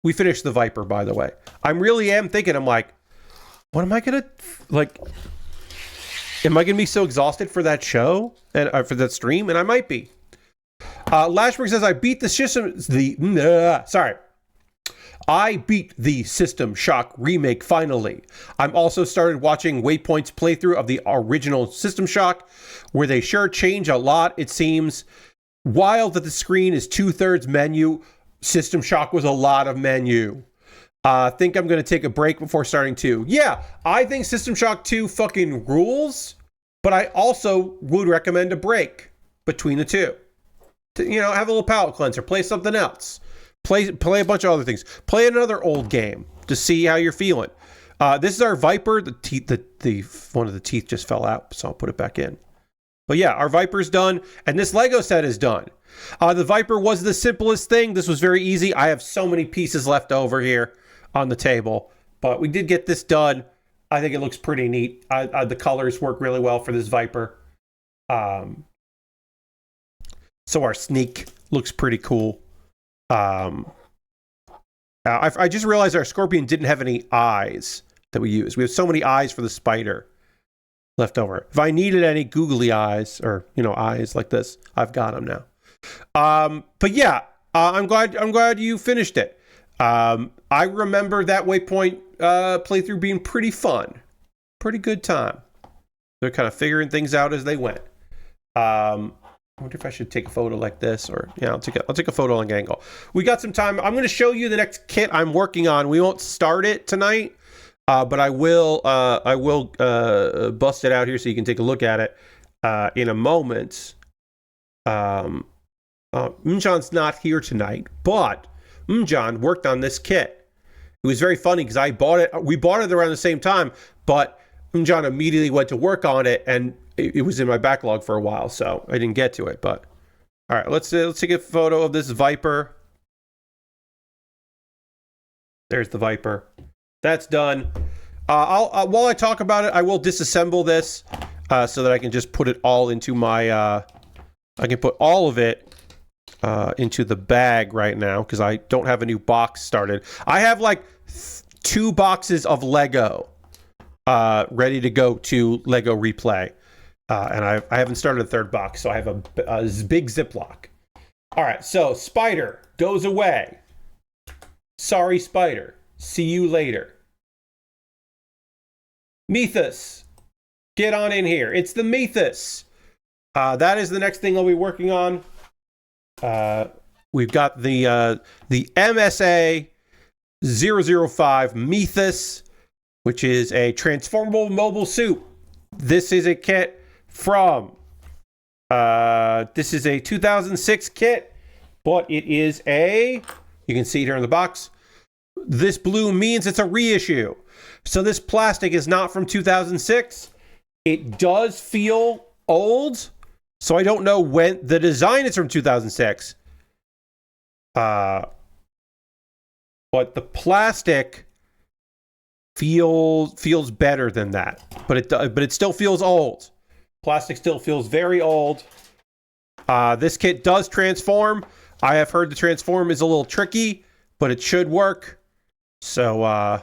we finished the Viper, by the way. I really am thinking, I'm like, what am I going to, like, am I going to be so exhausted for that show and for that stream? And I might be. Lashberg says, I beat the system, I beat the System Shock remake finally. I'm also started watching Waypoint's playthrough of the original System Shock, where they sure change a lot. It seems wild that the screen is 2/3 menu. System Shock was a lot of menu. Think I'm going to take a break before starting 2. Yeah, I think System Shock 2 fucking rules, but I also would recommend a break between the two. To, have a little palate cleanser, play something else. Play a bunch of other things. Play another old game to see how you're feeling. This is our Viper. The one of the teeth just fell out, so I'll put it back in. But yeah, our Viper's done, and this Lego set is done. The Viper was the simplest thing. This was very easy. I have so many pieces left over here on the table, but we did get this done. I think it looks pretty neat. The colors work really well for this Viper. So our Sneak looks pretty cool. I just realized our Scorpion didn't have any eyes that we use. We have so many eyes for the Spider left over. If I needed any googly eyes or eyes like this, I've got them now. But yeah, I'm glad you finished it. I remember that Waypoint playthrough being pretty fun, pretty good time. They're kind of figuring things out as they went. I wonder if I should take a photo like this, or I'll take a photo on angle. We got some time. I'm going to show you the next kit I'm working on. We won't start it tonight, but I will bust it out here so you can take a look at it in a moment. Mjohn's not here tonight, but Mjon worked on this kit. It was very funny because we bought it around the same time, but Mjon immediately went to work on it, and it was in my backlog for a while, so I didn't get to it. But all right, let's take a photo of this Viper. There's the Viper. That's done. While I talk about it, I will disassemble this so that I can just put it all into my. I can put all of it into the bag right now because I don't have a new box started. I have like 2 boxes of Lego ready to go to Lego Replay. And I haven't started a 3rd box, so I have a big Ziploc. All right, so Spider goes away. Sorry, Spider. See you later. Methus, get on in here. It's the Methus. That is the next thing I'll be working on. We've got the MSA 005 Methus, which is a transformable mobile suit. This is a kit from this is a 2006 kit, but it is you can see it here in the box. This blue means it's a reissue. So this plastic is not from 2006. It does feel old. So I don't know when the design is from 2006. But the plastic feels better than that. But it still feels old. Plastic still feels very old. This kit does transform. I have heard the transform is a little tricky, but it should work. So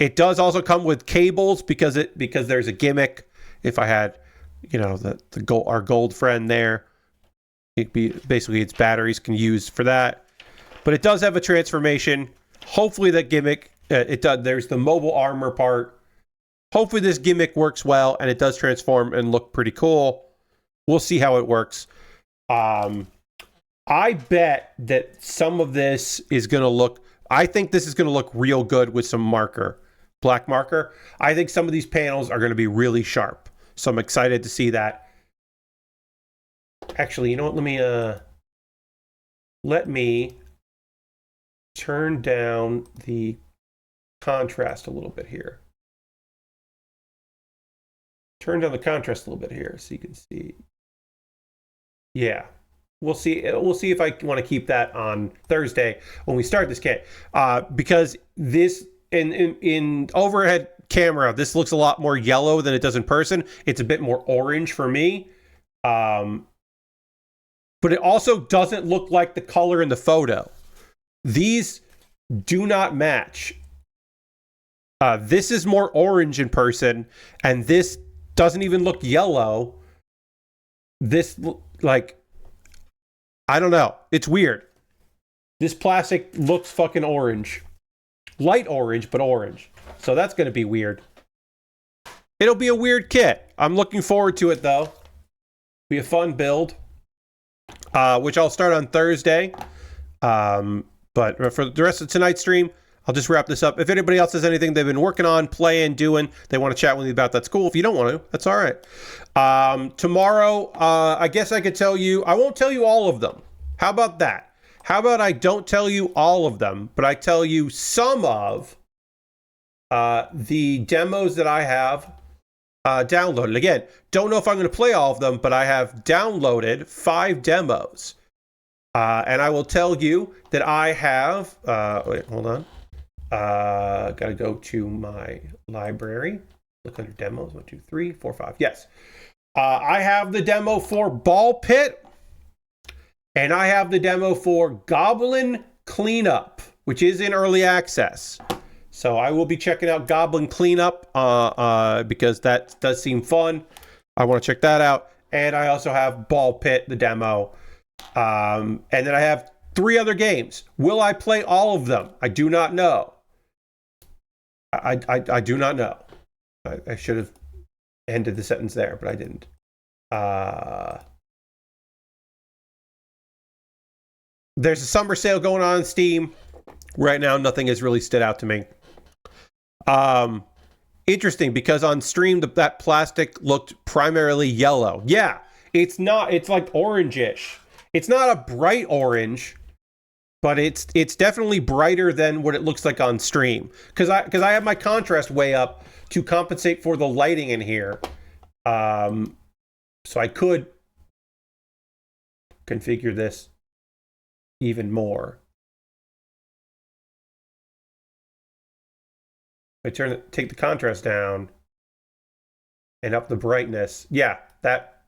It does also come with cables because there's a gimmick. If I had, you know, our gold friend there, it'd be basically its batteries can use for that. But it does have a transformation. Hopefully that gimmick it does. There's the mobile armor part. Hopefully this gimmick works well and it does transform and look pretty cool. We'll see how it works. I bet that some of this is going to look... I think this is going to look real good with some marker. Black marker. I think some of these panels are going to be really sharp. So I'm excited to see that. Actually, you know what? Let me turn down the contrast a little bit here. Turn down the contrast a little bit here so you can see. Yeah. We'll see if I want to keep that on Thursday when we start this kit. Because this in overhead camera, this looks a lot more yellow than it does in person. It's a bit more orange for me. But it also doesn't look like the color in the photo. These do not match. This is more orange in person, and this doesn't even look yellow. This, like, I don't know. It's weird. This plastic looks fucking orange. Light orange, but orange. So that's going to be weird. It'll be a weird kit. I'm looking forward to it, though. Be a fun build. Which I'll start on Thursday. But for the rest of tonight's stream, I'll just wrap this up. If anybody else has anything they've been working on, playing, doing, they want to chat with me about, that's cool. If you don't want to, that's all right. Tomorrow, I guess I could tell you, I won't tell you all of them. How about that? How about I don't tell you all of them, but I tell you some of the demos that I have downloaded. Again, don't know if I'm going to play all of them, but I have downloaded 5 demos. And I will tell you that I have, wait, hold on. Got to go to my library. Look under demos. 1, 2, 3, 4, 5. Yes. I have the demo for Ball Pit. And I have the demo for Goblin Cleanup, which is in early access. So I will be checking out Goblin Cleanup because that does seem fun. I want to check that out. And I also have Ball Pit, the demo. And then I have 3 other games. Will I play all of them? I do not know. I do not know. I should have ended the sentence there, but I didn't. There's a summer sale going on Steam. Right now, nothing has really stood out to me. Interesting, because on stream, that plastic looked primarily yellow. Yeah, it's not. It's like orangish. It's not a bright orange, but it's definitely brighter than what it looks like on stream. Because I have my contrast way up to compensate for the lighting in here. So I could configure this even more. I take the contrast down and up the brightness. Yeah, that,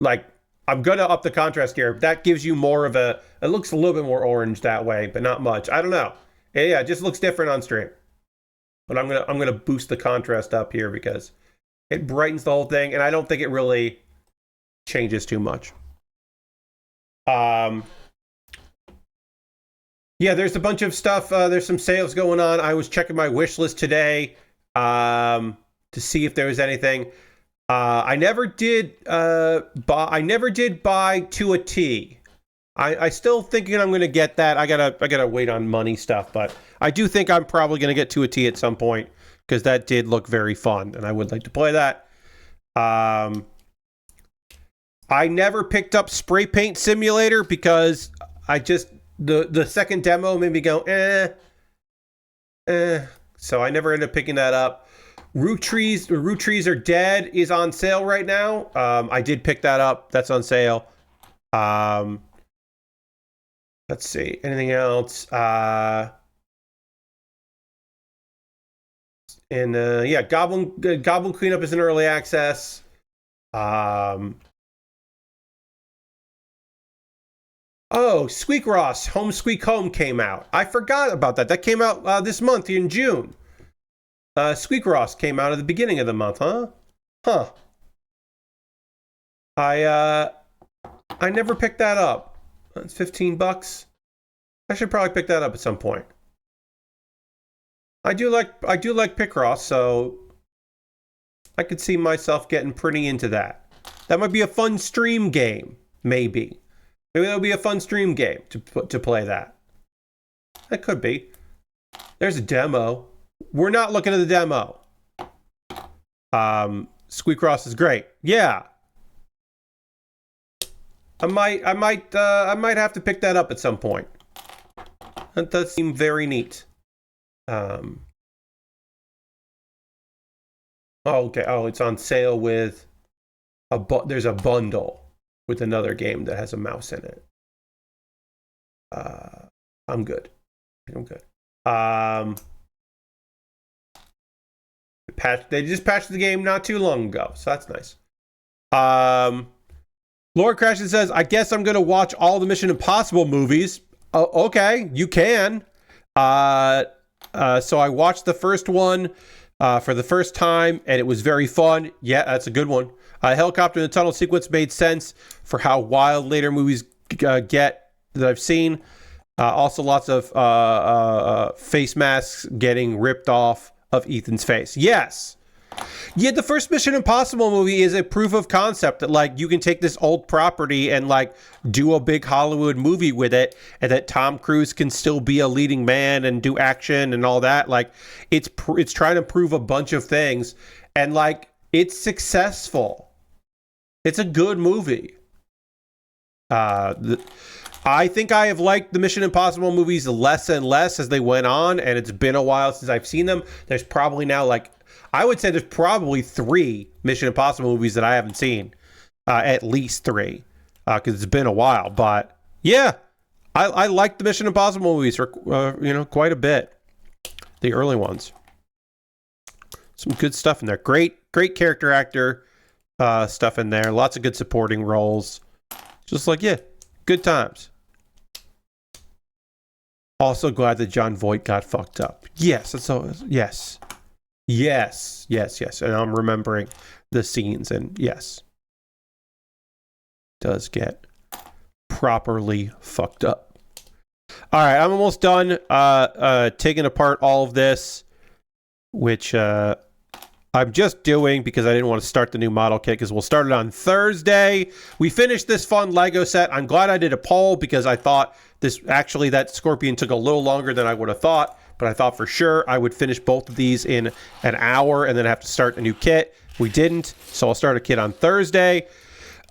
like, I'm going to up the contrast here. That gives you more of a... It looks a little bit more orange that way, but not much. I don't know. Yeah, it just looks different on stream. But I'm gonna boost the contrast up here because it brightens the whole thing, and I don't think it really changes too much. Yeah, there's a bunch of stuff. There's some sales going on. I was checking my wish list today to see if there was anything. I never did buy to a T. I still thinking I'm going to get that. I gotta wait on money stuff, but I do think I'm probably going to get to a T at some point because that did look very fun, and I would like to play that. I never picked up Spray Paint Simulator because I just the second demo made me go so I never ended up picking that up. Root Trees Are Dead is on sale right now. I did pick that up. That's on sale. Let's see. Anything else? Yeah, Goblin Cleanup is in early access. Oh Oh, Squeak Ross, Home Squeak Home came out. I forgot about that. That came out this month in June. Squeak Ross came out at the beginning of the month, huh? Huh. I never picked that up. That's $15. I should probably pick that up at some point. I do like Picross, so I could see myself getting pretty into that. That might be a fun stream game, maybe. Maybe that'll be a fun stream game to play that. That could be. There's a demo. We're not looking at the demo. Squeakross is great. Yeah. I might have to pick that up at some point. That does seem very neat. Oh, okay. Oh, it's on sale with there's a bundle with another game that has a mouse in it. I'm good. They just patched the game not too long ago, so that's nice. Lord Crashton says, I guess I'm gonna watch all the Mission Impossible movies. Okay, you can. So I watched the first one for the first time, and it was very fun. Yeah, that's a good one. Helicopter in the tunnel sequence made sense for how wild later movies get that I've seen. Also, lots of face masks getting ripped off of Ethan's face. Yes. Yeah, the first Mission Impossible movie is a proof of concept that, like, you can take this old property and, like, do a big Hollywood movie with it, and that Tom Cruise can still be a leading man and do action and all that. Like, it's trying to prove a bunch of things, and, like, it's successful. It's a good movie. I think I have liked the Mission Impossible movies less and less as they went on, and it's been a while since I've seen them. There's probably now, like, I would say there's probably 3 Mission Impossible movies that I haven't seen. At least 3. Because it's been a while. But, yeah, I like the Mission Impossible movies for, quite a bit. The early ones. Some good stuff in there. Great character actor stuff in there. Lots of good supporting roles. Just like, yeah, good times. Also glad that John Voight got fucked up. Yes, that's so. Yes. Yes. And I'm remembering the scenes, and yes. Does get properly fucked up. All right, I'm almost done taking apart all of this, which I'm just doing because I didn't want to start the new model kit because we'll start it on Thursday. We finished this fun Lego set. I'm glad I did a poll because I thought that Scorpion took a little longer than I would have thought, but I thought for sure I would finish both of these in an hour and then have to start a new kit. We didn't, so I'll start a kit on Thursday.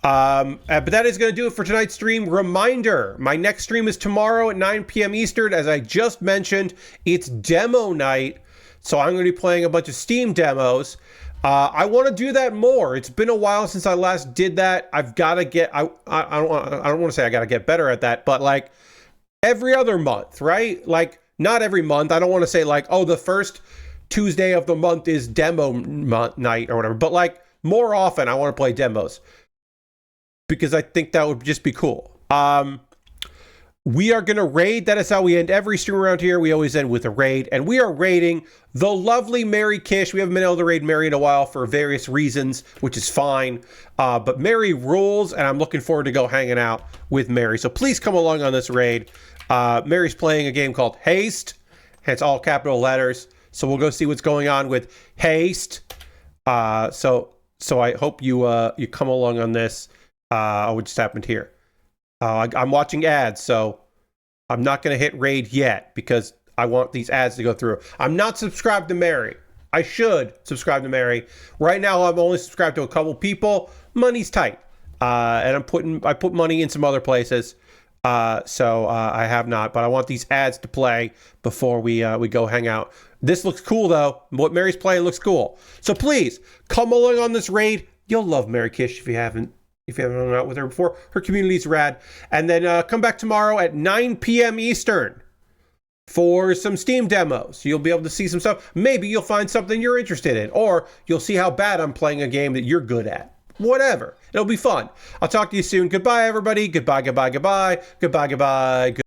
But that is going to do it for tonight's stream. Reminder, my next stream is tomorrow at 9 p.m. Eastern. As I just mentioned, it's demo night. So I'm going to be playing a bunch of Steam demos. I want to do that more. It's been a while since I last did that. I've got to get, I don't want to say I got to get better at that, but like every other month, right? Like not every month. I don't want to say like, oh, the first Tuesday of the month is demo night or whatever, but like more often I want to play demos because I think that would just be cool. We are going to raid. That is how we end every stream around here. We always end with a raid. And we are raiding the lovely Mary Kish. We haven't been able to raid Mary in a while for various reasons, which is fine. But Mary rules, and I'm looking forward to go hanging out with Mary. So please come along on this raid. Mary's playing a game called Haste. And it's all capital letters. So we'll go see what's going on with Haste. So I hope you come along on this. What just happened here? I'm watching ads, so I'm not going to hit raid yet because I want these ads to go through. I'm not subscribed to Mary. I should subscribe to Mary. Right now, I'm only subscribed to a couple people. Money's tight, and I put money in some other places, so I have not. But I want these ads to play before we go hang out. This looks cool though. What Mary's playing looks cool. So please come along on this raid. You'll love Mary Kish if you haven't hung out with her before. Her community's rad. And then come back tomorrow at 9 p.m. Eastern for some Steam demos. You'll be able to see some stuff. Maybe you'll find something you're interested in. Or you'll see how bad I'm playing a game that you're good at. Whatever. It'll be fun. I'll talk to you soon. Goodbye, everybody. Goodbye, goodbye, goodbye. Goodbye, goodbye.